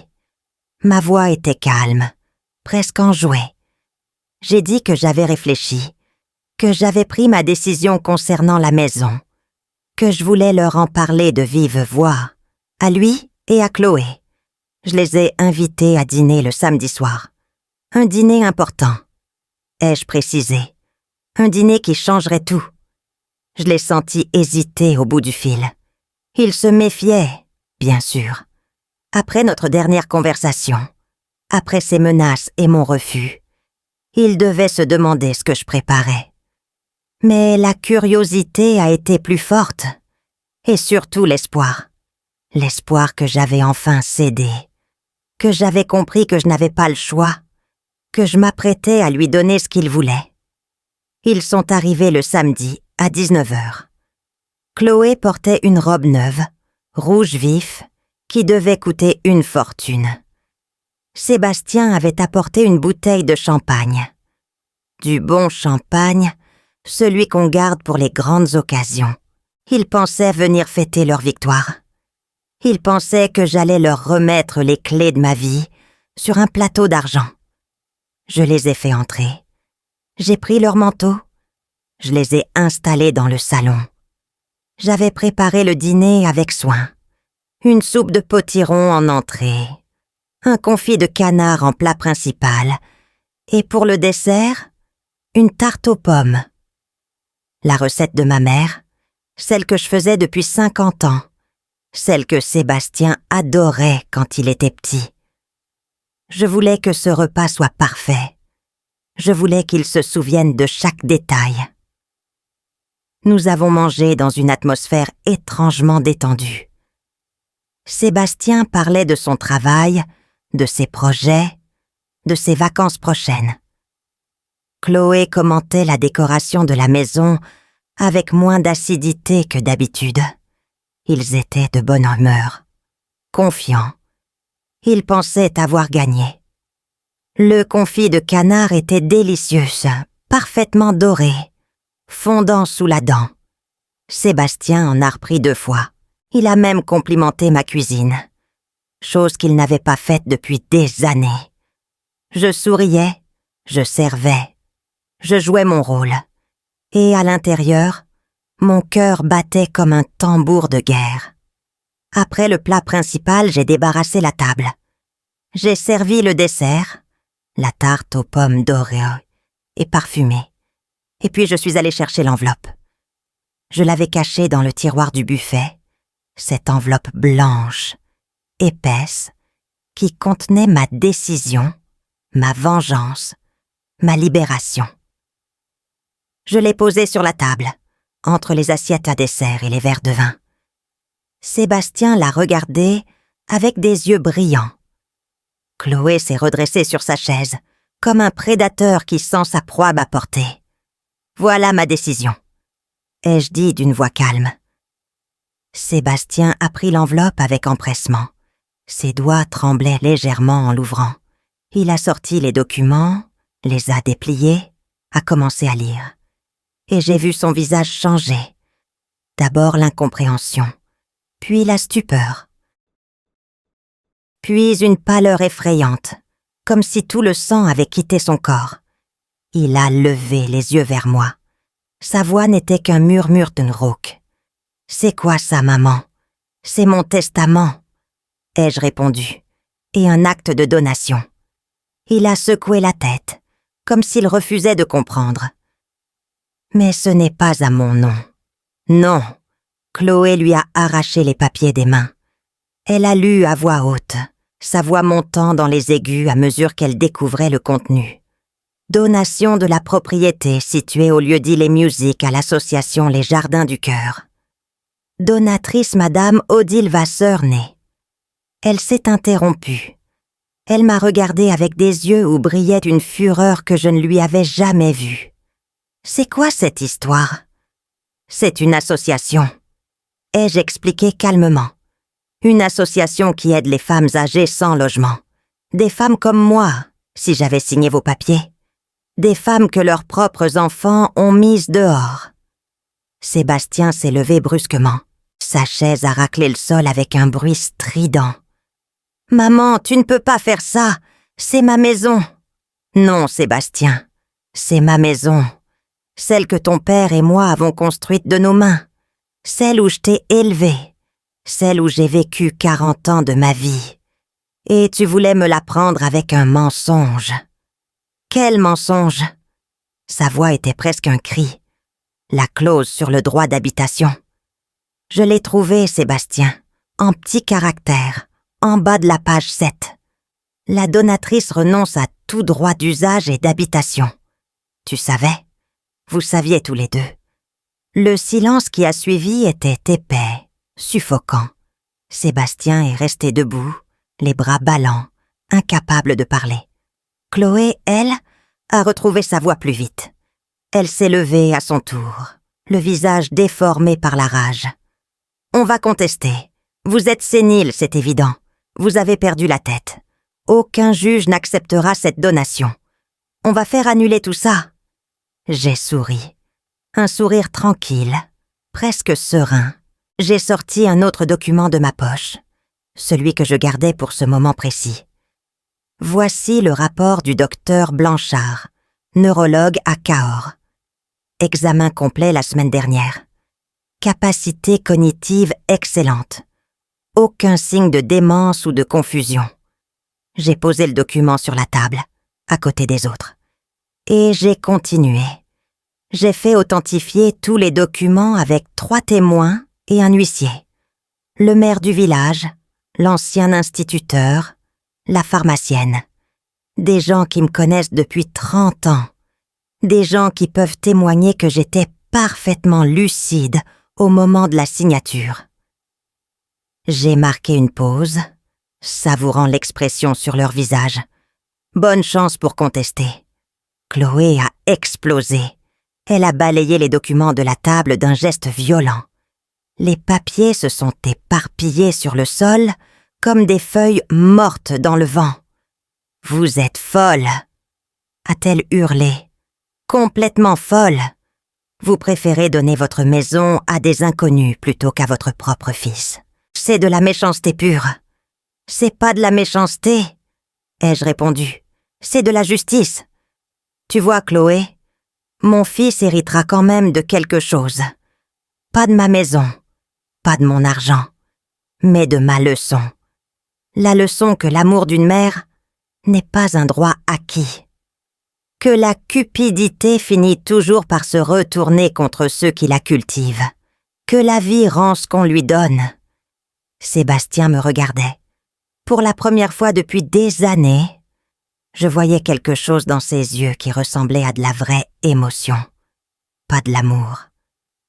Ma voix était calme, presque enjouée. J'ai dit que j'avais réfléchi, que j'avais pris ma décision concernant la maison, que je voulais leur en parler de vive voix, à lui et à Chloé. Je les ai invités à dîner le samedi soir. Un dîner important. Ai-je précisé? Un dîner qui changerait tout. Je l'ai senti hésiter au bout du fil. Il se méfiait, bien sûr. Après notre dernière conversation, après ses menaces et mon refus, il devait se demander ce que je préparais. Mais la curiosité a été plus forte, et surtout l'espoir. L'espoir que j'avais enfin cédé, que j'avais compris que je n'avais pas le choix, que je m'apprêtais à lui donner ce qu'il voulait. Ils sont arrivés le samedi à 19h. Chloé portait une robe neuve, rouge vif, qui devait coûter une fortune. Sébastien avait apporté une bouteille de champagne. Du bon champagne, celui qu'on garde pour les grandes occasions. Ils pensaient venir fêter leur victoire. Ils pensaient que j'allais leur remettre les clés de ma vie sur un plateau d'argent. Je les ai fait entrer. J'ai pris leurs manteaux. Je les ai installés dans le salon. J'avais préparé le dîner avec soin. Une soupe de potiron en entrée, un confit de canard en plat principal, et pour le dessert, une tarte aux pommes. La recette de ma mère, celle que je faisais depuis 50 ans, celle que Sébastien adorait quand il était petit. Je voulais que ce repas soit parfait. Je voulais qu'il se souvienne de chaque détail. Nous avons mangé dans une atmosphère étrangement détendue. Sébastien parlait de son travail, de ses projets, de ses vacances prochaines. Chloé commentait la décoration de la maison avec moins d'acidité que d'habitude. Ils étaient de bonne humeur, confiants. Ils pensaient avoir gagné. Le confit de canard était délicieux, parfaitement doré, fondant sous la dent. Sébastien en a repris 2 fois. Il a même complimenté ma cuisine, chose qu'il n'avait pas faite depuis des années. Je souriais, je servais, je jouais mon rôle. Et à l'intérieur, mon cœur battait comme un tambour de guerre. Après le plat principal, j'ai débarrassé la table. J'ai servi le dessert, la tarte aux pommes dorées et parfumée. Et puis je suis allée chercher l'enveloppe. Je l'avais cachée dans le tiroir du buffet, cette enveloppe blanche, épaisse, qui contenait ma décision, ma vengeance, ma libération. Je l'ai posée sur la table, entre les assiettes à dessert et les verres de vin. Sébastien l'a regardée avec des yeux brillants. Chloé s'est redressée sur sa chaise, comme un prédateur qui sent sa proie à portée. « Voilà ma décision », ai-je dit d'une voix calme. Sébastien a pris l'enveloppe avec empressement. Ses doigts tremblaient légèrement en l'ouvrant. Il a sorti les documents, les a dépliés, a commencé à lire. Et j'ai vu son visage changer. D'abord l'incompréhension, puis la stupeur. Puis une pâleur effrayante, comme si tout le sang avait quitté son corps. Il a levé les yeux vers moi. Sa voix n'était qu'un murmure d'une rauque. « C'est quoi ça, maman? C'est mon testament, » ai-je répondu, et un acte de donation. Il a secoué la tête, comme s'il refusait de comprendre. Mais ce n'est pas à mon nom. Non, Chloé lui a arraché les papiers des mains. Elle a lu à voix haute, sa voix montant dans les aigus à mesure qu'elle découvrait le contenu. Donation de la propriété située au lieu-dit Les Musiques à l'association Les Jardins du Cœur. Donatrice Madame Odile Vasseur-Ney. Elle s'est interrompue. Elle m'a regardée avec des yeux où brillait une fureur que je ne lui avais jamais vue. C'est quoi cette histoire? C'est une association, ai-je expliqué calmement. Une association qui aide les femmes âgées sans logement. Des femmes comme moi, si j'avais signé vos papiers. Des femmes que leurs propres enfants ont mises dehors. Sébastien s'est levé brusquement. Sa chaise a raclé le sol avec un bruit strident. « Maman, tu ne peux pas faire ça. C'est ma maison. »« Non, Sébastien, c'est ma maison. Celle que ton père et moi avons construite de nos mains. Celle où je t'ai élevé. Celle où j'ai vécu 40 ans de ma vie. Et tu voulais me la prendre avec un mensonge. » Quel mensonge? Sa voix était presque un cri. La clause sur le droit d'habitation. Je l'ai trouvé, Sébastien, en petits caractères, en bas de la page 7. La donatrice renonce à tout droit d'usage et d'habitation. Tu savais? Vous saviez tous les deux. Le silence qui a suivi était épais, suffocant. Sébastien est resté debout, les bras ballants, incapable de parler. Chloé, elle, a retrouvé sa voix plus vite. Elle s'est levée à son tour, le visage déformé par la rage. « On va contester. Vous êtes sénile, c'est évident. Vous avez perdu la tête. Aucun juge n'acceptera cette donation. On va faire annuler tout ça. » J'ai souri. Un sourire tranquille, presque serein. J'ai sorti un autre document de ma poche, celui que je gardais pour ce moment précis. Voici le rapport du docteur Blanchard, neurologue à Cahors. Examen complet la semaine dernière. Capacité cognitive excellente. Aucun signe de démence ou de confusion. J'ai posé le document sur la table, à côté des autres. Et j'ai continué. J'ai fait authentifier tous les documents avec 3 témoins et un huissier. Le maire du village, l'ancien instituteur, la pharmacienne. Des gens qui me connaissent depuis 30 ans. Des gens qui peuvent témoigner que j'étais parfaitement lucide au moment de la signature. J'ai marqué une pause, savourant l'expression sur leur visage. Bonne chance pour contester. Chloé a explosé. Elle a balayé les documents de la table d'un geste violent. Les papiers se sont éparpillés sur le sol comme des feuilles mortes dans le vent. « Vous êtes folle !» a-t-elle hurlé. « Complètement folle ! Vous préférez donner votre maison à des inconnus plutôt qu'à votre propre fils. C'est de la méchanceté pure. »« C'est pas de la méchanceté, » ai-je répondu. « C'est de la justice. Tu vois, Chloé, mon fils héritera quand même de quelque chose. Pas de ma maison, pas de mon argent, mais de ma leçon. La leçon que l'amour d'une mère n'est pas un droit acquis. Que la cupidité finit toujours par se retourner contre ceux qui la cultivent. Que la vie rend ce qu'on lui donne. » Sébastien me regardait. Pour la première fois depuis des années, je voyais quelque chose dans ses yeux qui ressemblait à de la vraie émotion. Pas de l'amour,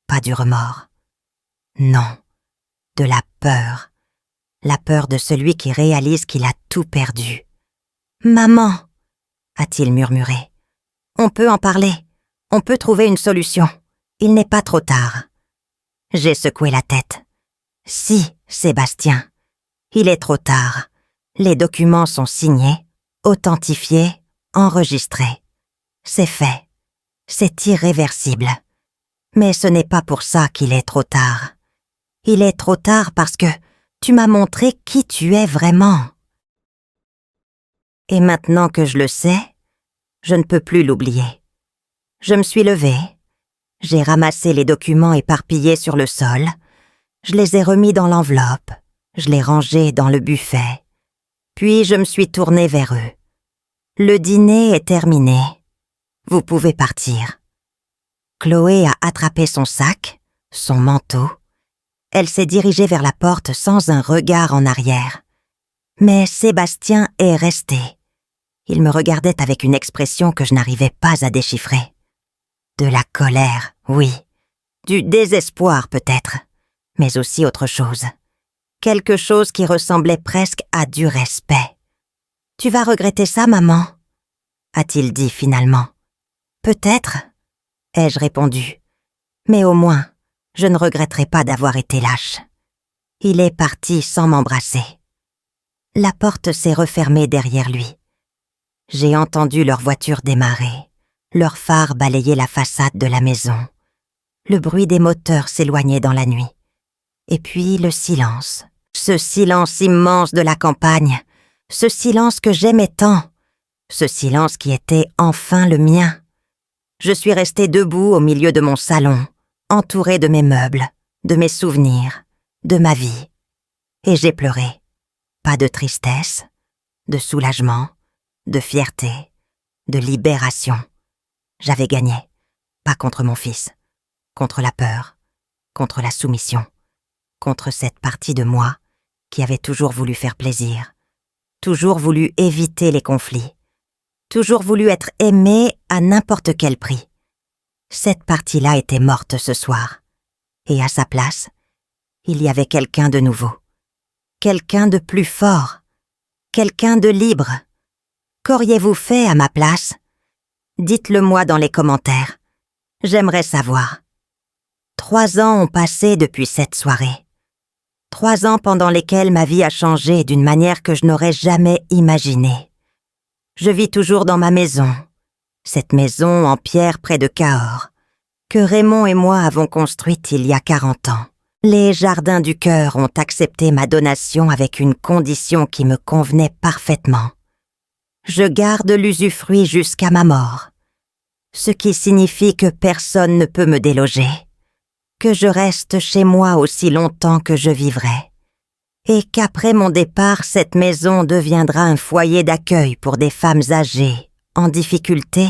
pas du remords. Non, de la peur. La peur de celui qui réalise qu'il a tout perdu. « Maman !» a-t-il murmuré. « On peut en parler. On peut trouver une solution. Il n'est pas trop tard. » J'ai secoué la tête. « Si, Sébastien. Il est trop tard. Les documents sont signés, authentifiés, enregistrés. C'est fait. C'est irréversible. Mais ce n'est pas pour ça qu'il est trop tard. Il est trop tard parce que tu m'as montré qui tu es vraiment. Et maintenant que je le sais, je ne peux plus l'oublier. Je me suis levée. J'ai ramassé les documents éparpillés sur le sol. Je les ai remis dans l'enveloppe. Je les rangés dans le buffet. Puis je me suis tournée vers eux. Le dîner est terminé. Vous pouvez partir. Chloé a attrapé son sac, son manteau. Elle s'est dirigée vers la porte sans un regard en arrière. Mais Sébastien est resté. Il me regardait avec une expression que je n'arrivais pas à déchiffrer. De la colère, oui. Du désespoir peut-être, mais aussi autre chose. Quelque chose qui ressemblait presque à du respect. « Tu vas regretter ça, maman ?» a-t-il dit finalement. « Peut-être, » ai-je répondu. « Mais au moins, je ne regretterai pas d'avoir été lâche. » Il est parti sans m'embrasser. La porte s'est refermée derrière lui. J'ai entendu leur voiture démarrer, leurs phares balayer la façade de la maison. Le bruit des moteurs s'éloignait dans la nuit. Et puis le silence, ce silence immense de la campagne, ce silence que j'aimais tant, ce silence qui était enfin le mien. Je suis restée debout au milieu de mon salon, entourée de mes meubles, de mes souvenirs, de ma vie. Et j'ai pleuré. Pas de tristesse, de soulagement, de fierté, de libération. J'avais gagné, pas contre mon fils, contre la peur, contre la soumission. contre cette partie de moi qui avait toujours voulu faire plaisir, toujours voulu éviter les conflits, toujours voulu être aimée à n'importe quel prix. Cette partie-là était morte ce soir, et à sa place, il y avait quelqu'un de nouveau, quelqu'un de plus fort, quelqu'un de libre. Qu'auriez-vous fait à ma place? Dites-le-moi dans les commentaires. J'aimerais savoir. 3 ans ont passé depuis cette soirée. 3 ans pendant lesquels ma vie a changé d'une manière que je n'aurais jamais imaginée. Je vis toujours dans ma maison, cette maison en pierre près de Cahors, que Raymond et moi avons construite il y a 40 ans. Les Jardins du Cœur ont accepté ma donation avec une condition qui me convenait parfaitement. Je garde l'usufruit jusqu'à ma mort, ce qui signifie que personne ne peut me déloger, que je reste chez moi aussi longtemps que je vivrai, et qu'après mon départ, cette maison deviendra un foyer d'accueil pour des femmes âgées, en difficulté,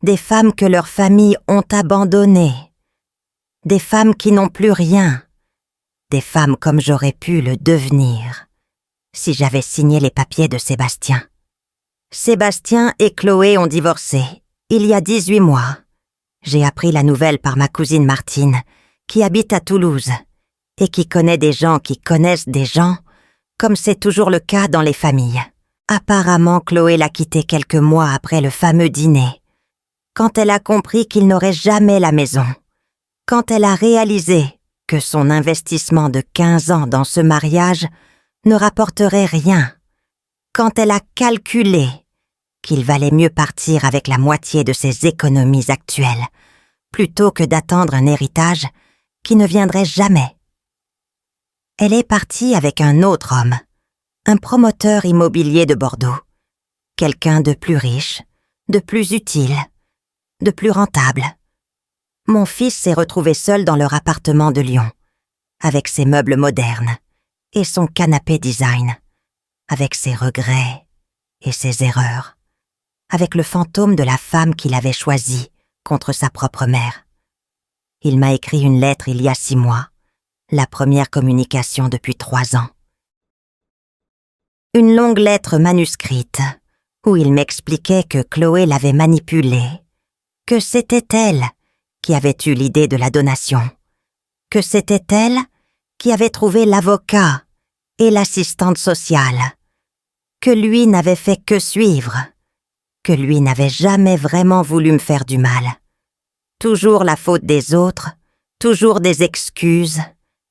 des femmes que leurs familles ont abandonnées, des femmes qui n'ont plus rien, des femmes comme j'aurais pu le devenir si j'avais signé les papiers de Sébastien. Sébastien et Chloé ont divorcé, il y a 18 mois. J'ai appris la nouvelle par ma cousine Martine, qui habite à Toulouse, et qui connaît des gens qui connaissent des gens, comme c'est toujours le cas dans les familles. Apparemment, Chloé l'a quitté quelques mois après le fameux dîner, quand elle a compris qu'il n'aurait jamais la maison, quand elle a réalisé que son investissement de 15 ans dans ce mariage ne rapporterait rien, quand elle a calculé qu'il valait mieux partir avec la moitié de ses économies actuelles, plutôt que d'attendre un héritage qui ne viendrait jamais. Elle est partie avec un autre homme, un promoteur immobilier de Bordeaux, quelqu'un de plus riche, de plus utile, de plus rentable. Mon fils s'est retrouvé seul dans leur appartement de Lyon, avec ses meubles modernes et son canapé design, avec ses regrets et ses erreurs, avec le fantôme de la femme qu'il avait choisie contre sa propre mère. Il m'a écrit une lettre il y a 6 mois, la première communication depuis 3 ans. Une longue lettre manuscrite, où il m'expliquait que Chloé l'avait manipulée, que c'était elle qui avait eu l'idée de la donation, que c'était elle qui avait trouvé l'avocat et l'assistante sociale, que lui n'avait fait que suivre, que lui n'avait jamais vraiment voulu me faire du mal. Toujours la faute des autres, toujours des excuses,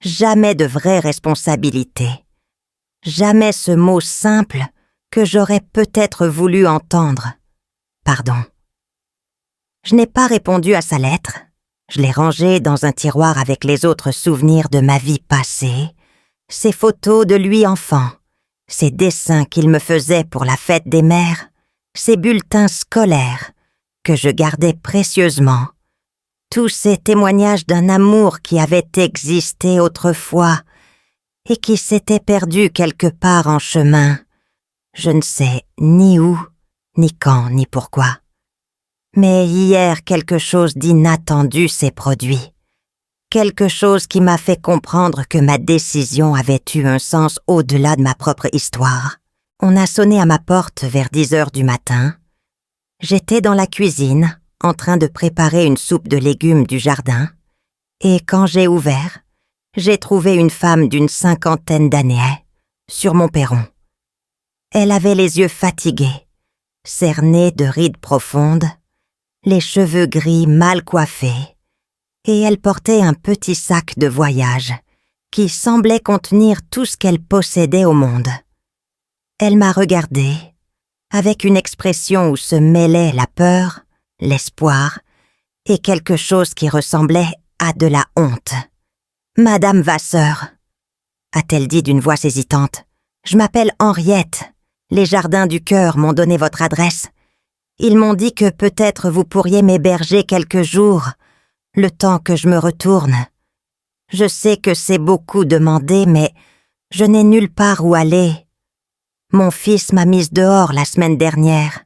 jamais de vraie responsabilité. Jamais ce mot simple que j'aurais peut-être voulu entendre. Pardon. Je n'ai pas répondu à sa lettre. Je l'ai rangée dans un tiroir avec les autres souvenirs de ma vie passée, ses photos de lui enfant, ses dessins qu'il me faisait pour la fête des mères, ses bulletins scolaires que je gardais précieusement, tous ces témoignages d'un amour qui avait existé autrefois et qui s'était perdu quelque part en chemin. Je ne sais ni où, ni quand, ni pourquoi. Mais hier, quelque chose d'inattendu s'est produit. Quelque chose qui m'a fait comprendre que ma décision avait eu un sens au-delà de ma propre histoire. On a sonné à ma porte vers 10 heures du matin. J'étais dans la cuisine, en train de préparer une soupe de légumes du jardin, et quand j'ai ouvert, j'ai trouvé une femme d'une 50aine d'années, sur mon perron. Elle avait les yeux fatigués, cernés de rides profondes, les cheveux gris mal coiffés, et elle portait un petit sac de voyage qui semblait contenir tout ce qu'elle possédait au monde. Elle m'a regardée, avec une expression où se mêlaient la peur, l'espoir et quelque chose qui ressemblait à de la honte. « Madame Vasseur », a-t-elle dit d'une voix hésitante, « je m'appelle Henriette. Les Jardins du Cœur m'ont donné votre adresse. Ils m'ont dit que peut-être vous pourriez m'héberger quelques jours, le temps que je me retourne. Je sais que c'est beaucoup demandé, mais je n'ai nulle part où aller. Mon fils m'a mise dehors la semaine dernière.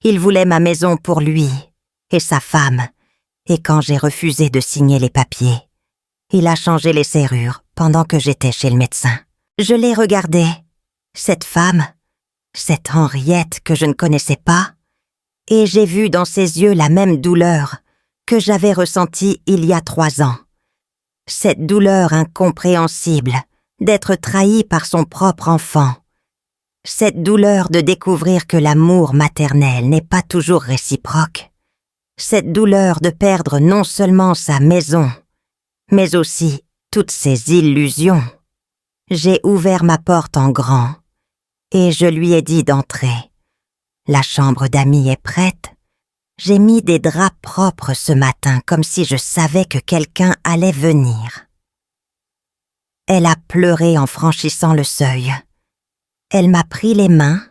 Il voulait ma maison pour lui et sa femme, et quand j'ai refusé de signer les papiers, Il a changé les serrures pendant que j'étais chez le médecin. Je l'ai regardée, cette femme, cette Henriette que je ne connaissais pas, et j'ai vu dans ses yeux la même douleur que j'avais ressentie il y a 3 ans. Cette douleur incompréhensible d'être trahi par son propre enfant. Cette douleur de découvrir que l'amour maternel n'est pas toujours réciproque. Cette douleur de perdre non seulement sa maison, mais aussi toutes ses illusions. J'ai ouvert ma porte en grand et je lui ai dit d'entrer. La chambre d'amis est prête. J'ai mis des draps propres ce matin comme si je savais que quelqu'un allait venir. Elle a pleuré en franchissant le seuil. Elle m'a pris les mains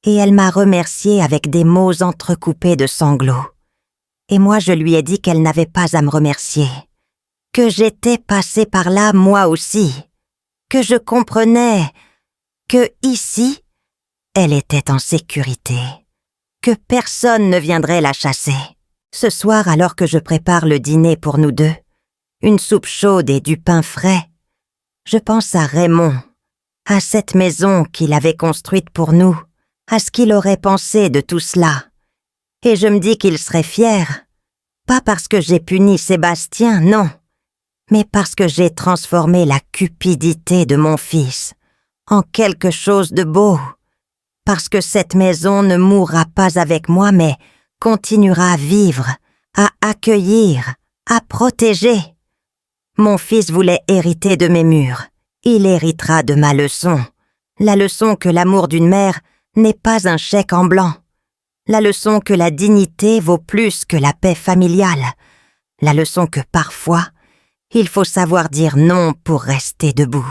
et elle m'a remercié avec des mots entrecoupés de sanglots. Et moi je lui ai dit qu'elle n'avait pas à me remercier, que j'étais passée par là moi aussi, que je comprenais que ici, elle était en sécurité, que personne ne viendrait la chasser. Ce soir, alors que je prépare le dîner pour nous deux, une soupe chaude et du pain frais, je pense à Raymond, à cette maison qu'il avait construite pour nous, à ce qu'il aurait pensé de tout cela. Et je me dis qu'il serait fier, pas parce que j'ai puni Sébastien, non, mais parce que j'ai transformé la cupidité de mon fils en quelque chose de beau, parce que cette maison ne mourra pas avec moi, mais continuera à vivre, à accueillir, à protéger. Mon fils voulait hériter de mes murs, il héritera de ma leçon, la leçon que l'amour d'une mère n'est pas un chèque en blanc, la leçon que la dignité vaut plus que la paix familiale, la leçon que parfois, il faut savoir dire non pour rester debout.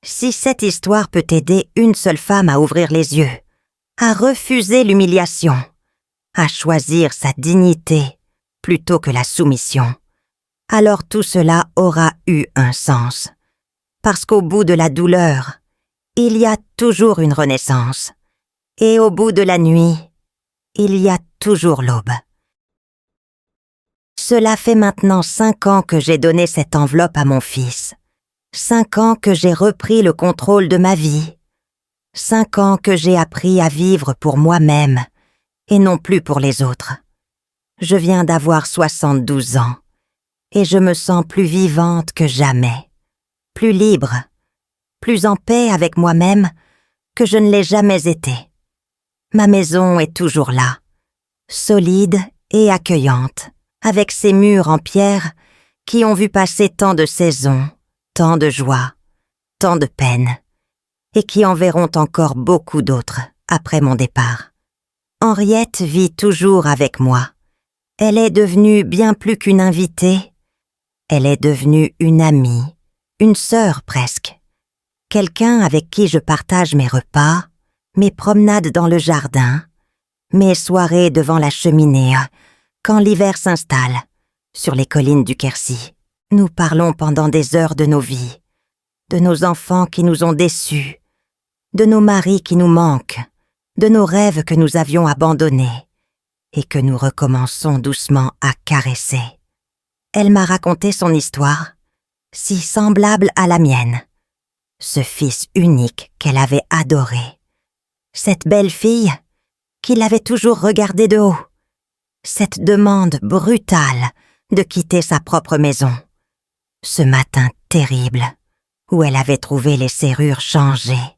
Si cette histoire peut aider une seule femme à ouvrir les yeux, à refuser l'humiliation, à choisir sa dignité plutôt que la soumission, alors tout cela aura eu un sens. Parce qu'au bout de la douleur, il y a toujours une renaissance. Et au bout de la nuit, il y a toujours l'aube. Cela fait maintenant 5 ans que j'ai donné cette enveloppe à mon fils. 5 ans que j'ai repris le contrôle de ma vie. 5 ans que j'ai appris à vivre pour moi-même et non plus pour les autres. Je viens d'avoir 72 ans et je me sens plus vivante que jamais, plus libre, plus en paix avec moi-même que je ne l'ai jamais été. Ma maison est toujours là, solide et accueillante, avec ses murs en pierre qui ont vu passer tant de saisons, tant de joie, tant de peine, et qui en verront encore beaucoup d'autres après mon départ. Henriette vit toujours avec moi. Elle est devenue bien plus qu'une invitée. Elle est devenue une amie, une sœur presque. Quelqu'un avec qui je partage mes repas, mes promenades dans le jardin, mes soirées devant la cheminée, quand l'hiver s'installe, sur les collines du Quercy. Nous parlons pendant des heures de nos vies, de nos enfants qui nous ont déçus, de nos maris qui nous manquent, de nos rêves que nous avions abandonnés et que nous recommençons doucement à caresser. Elle m'a raconté son histoire, si semblable à la mienne. Ce fils unique qu'elle avait adoré. Cette belle fille qui l'avait toujours regardée de haut. Cette demande brutale de quitter sa propre maison. Ce matin terrible où elle avait trouvé les serrures changées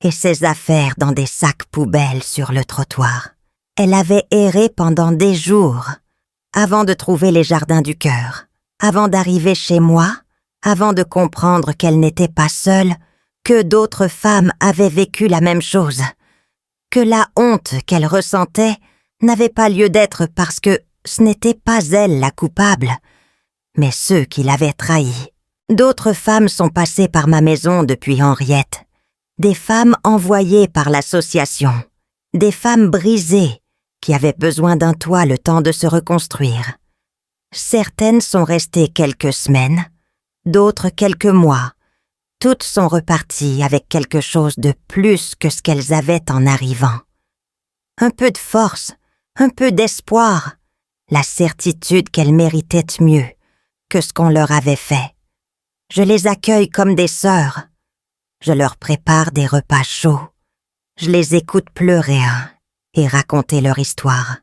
et ses affaires dans des sacs poubelles sur le trottoir. Elle avait erré pendant des jours avant de trouver les jardins du cœur, avant d'arriver chez moi, avant de comprendre qu'elle n'était pas seule, que d'autres femmes avaient vécu la même chose, que la honte qu'elle ressentait n'avait pas lieu d'être parce que ce n'était pas elle la coupable, mais ceux qui l'avaient trahie. D'autres femmes sont passées par ma maison depuis Henriette, des femmes envoyées par l'association, des femmes brisées qui avaient besoin d'un toit le temps de se reconstruire. Certaines sont restées quelques semaines, d'autres quelques mois. Toutes sont reparties avec quelque chose de plus que ce qu'elles avaient en arrivant. Un peu de force, un peu d'espoir, la certitude qu'elles méritaient mieux que ce qu'on leur avait fait. Je les accueille comme des sœurs. Je leur prépare des repas chauds. Je les écoute pleurer et raconter leur histoire.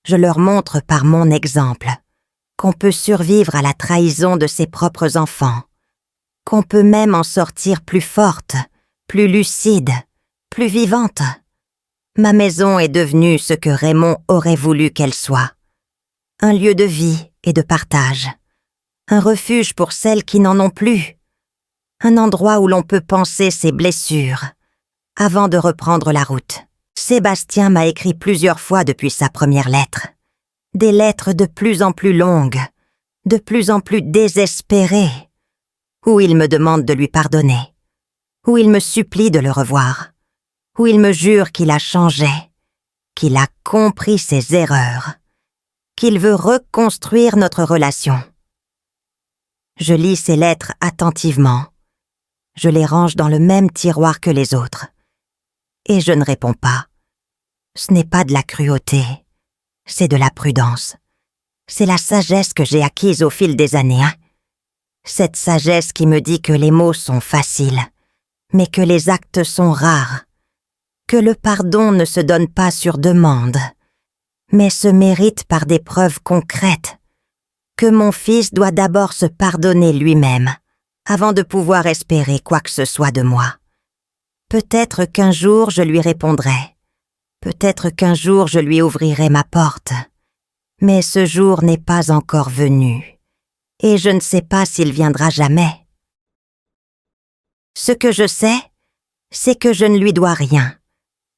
Je leur montre par mon exemple qu'on peut survivre à la trahison de ses propres enfants, qu'on peut même en sortir plus forte, plus lucide, plus vivante. Ma maison est devenue ce que Raymond aurait voulu qu'elle soit. Un lieu de vie et de partage. Un refuge pour celles qui n'en ont plus. Un endroit où l'on peut panser ses blessures avant de reprendre la route. Sébastien m'a écrit plusieurs fois depuis sa première lettre. Des lettres de plus en plus longues, de plus en plus désespérées, où il me demande de lui pardonner, où il me supplie de le revoir, où il me jure qu'il a changé, qu'il a compris ses erreurs, qu'il veut reconstruire notre relation. Je lis ces lettres attentivement. Je les range dans le même tiroir que les autres. Et je ne réponds pas. Ce n'est pas de la cruauté, c'est de la prudence. C'est la sagesse que j'ai acquise au fil des années. Cette sagesse qui me dit que les mots sont faciles, mais que les actes sont rares, que le pardon ne se donne pas sur demande, mais se mérite par des preuves concrètes, que mon fils doit d'abord se pardonner lui-même, avant de pouvoir espérer quoi que ce soit de moi. Peut-être qu'un jour je lui répondrai, peut-être qu'un jour je lui ouvrirai ma porte, mais ce jour n'est pas encore venu, et je ne sais pas s'il viendra jamais. Ce que je sais, c'est que je ne lui dois rien,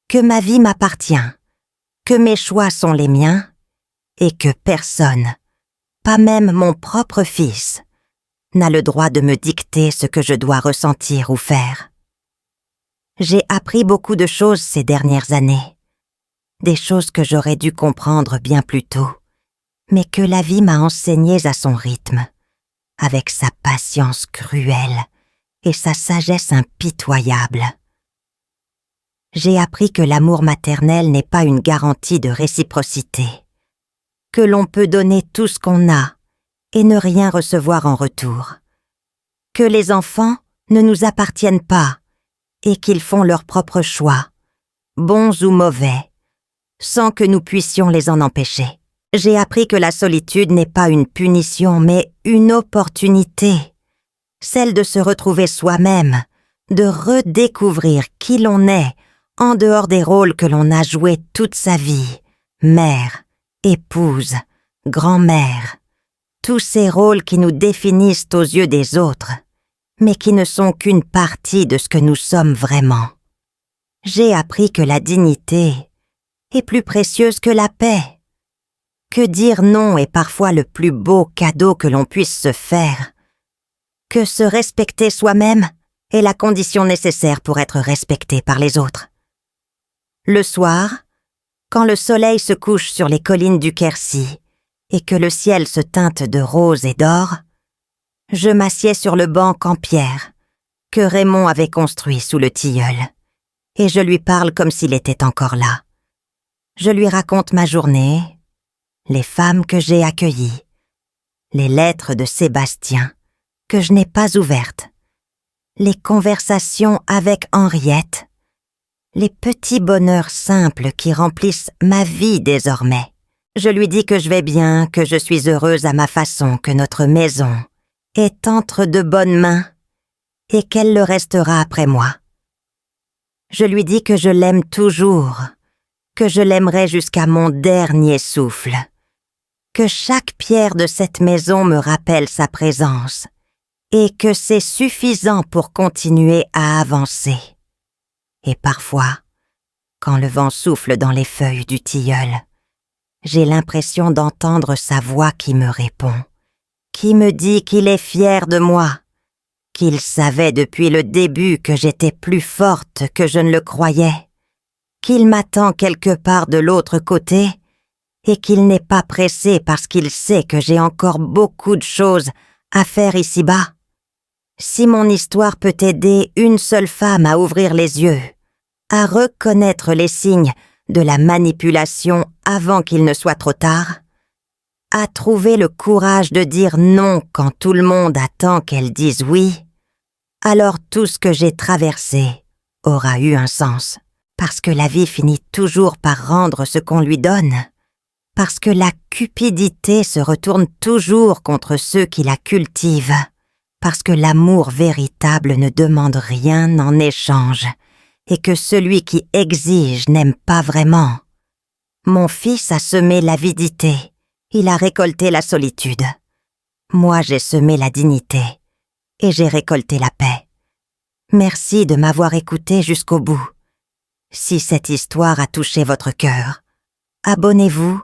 que ma vie m'appartient, que mes choix sont les miens, et que personne, pas même mon propre fils, n'a le droit de me dicter ce que je dois ressentir ou faire. J'ai appris beaucoup de choses ces dernières années, des choses que j'aurais dû comprendre bien plus tôt, mais que la vie m'a enseignées à son rythme, avec sa patience cruelle et sa sagesse impitoyable. J'ai appris que l'amour maternel n'est pas une garantie de réciprocité, que l'on peut donner tout ce qu'on a et ne rien recevoir en retour, que les enfants ne nous appartiennent pas et qu'ils font leurs propres choix, bons ou mauvais, sans que nous puissions les en empêcher. J'ai appris que la solitude n'est pas une punition, mais une opportunité, celle de se retrouver soi-même, de redécouvrir qui l'on est en dehors des rôles que l'on a joués toute sa vie, mère, épouse, grand-mère, tous ces rôles qui nous définissent aux yeux des autres, mais qui ne sont qu'une partie de ce que nous sommes vraiment. J'ai appris que la dignité est plus précieuse que la paix, que dire non est parfois le plus beau cadeau que l'on puisse se faire, que se respecter soi-même est la condition nécessaire pour être respecté par les autres. Le soir, quand le soleil se couche sur les collines du Quercy et que le ciel se teinte de rose et d'or, je m'assieds sur le banc en pierre que Raymond avait construit sous le tilleul, et je lui parle comme s'il était encore là. Je lui raconte ma journée, les femmes que j'ai accueillies, les lettres de Sébastien que je n'ai pas ouvertes, les conversations avec Henriette, les petits bonheurs simples qui remplissent ma vie désormais. Je lui dis que je vais bien, que je suis heureuse à ma façon, que notre maison est entre de bonnes mains et qu'elle le restera après moi. Je lui dis que je l'aime toujours, que je l'aimerai jusqu'à mon dernier souffle, que chaque pierre de cette maison me rappelle sa présence et que c'est suffisant pour continuer à avancer. Et parfois, quand le vent souffle dans les feuilles du tilleul, j'ai l'impression d'entendre sa voix qui me répond, qui me dit qu'il est fier de moi, qu'il savait depuis le début que j'étais plus forte que je ne le croyais, qu'il m'attend quelque part de l'autre côté et qu'il n'est pas pressé parce qu'il sait que j'ai encore beaucoup de choses à faire ici-bas. Si mon histoire peut aider une seule femme à ouvrir les yeux, à reconnaître les signes de la manipulation avant qu'il ne soit trop tard, a trouvé le courage de dire non quand tout le monde attend qu'elle dise oui, alors tout ce que j'ai traversé aura eu un sens. Parce que la vie finit toujours par rendre ce qu'on lui donne. Parce que la cupidité se retourne toujours contre ceux qui la cultivent. Parce que l'amour véritable ne demande rien en échange et que celui qui exige n'aime pas vraiment. Mon fils a semé l'avidité, il a récolté la solitude. Moi, j'ai semé la dignité et j'ai récolté la paix. Merci de m'avoir écouté jusqu'au bout. Si cette histoire a touché votre cœur, abonnez-vous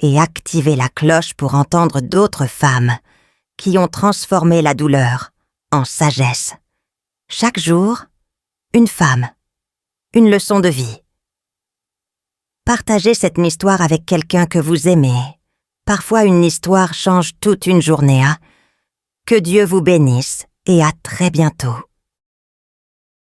et activez la cloche pour entendre d'autres femmes qui ont transformé la douleur en sagesse. Chaque jour, une femme, une leçon de vie. Partagez cette histoire avec quelqu'un que vous aimez. Parfois une histoire change toute une journée. Que Dieu vous bénisse et à très bientôt.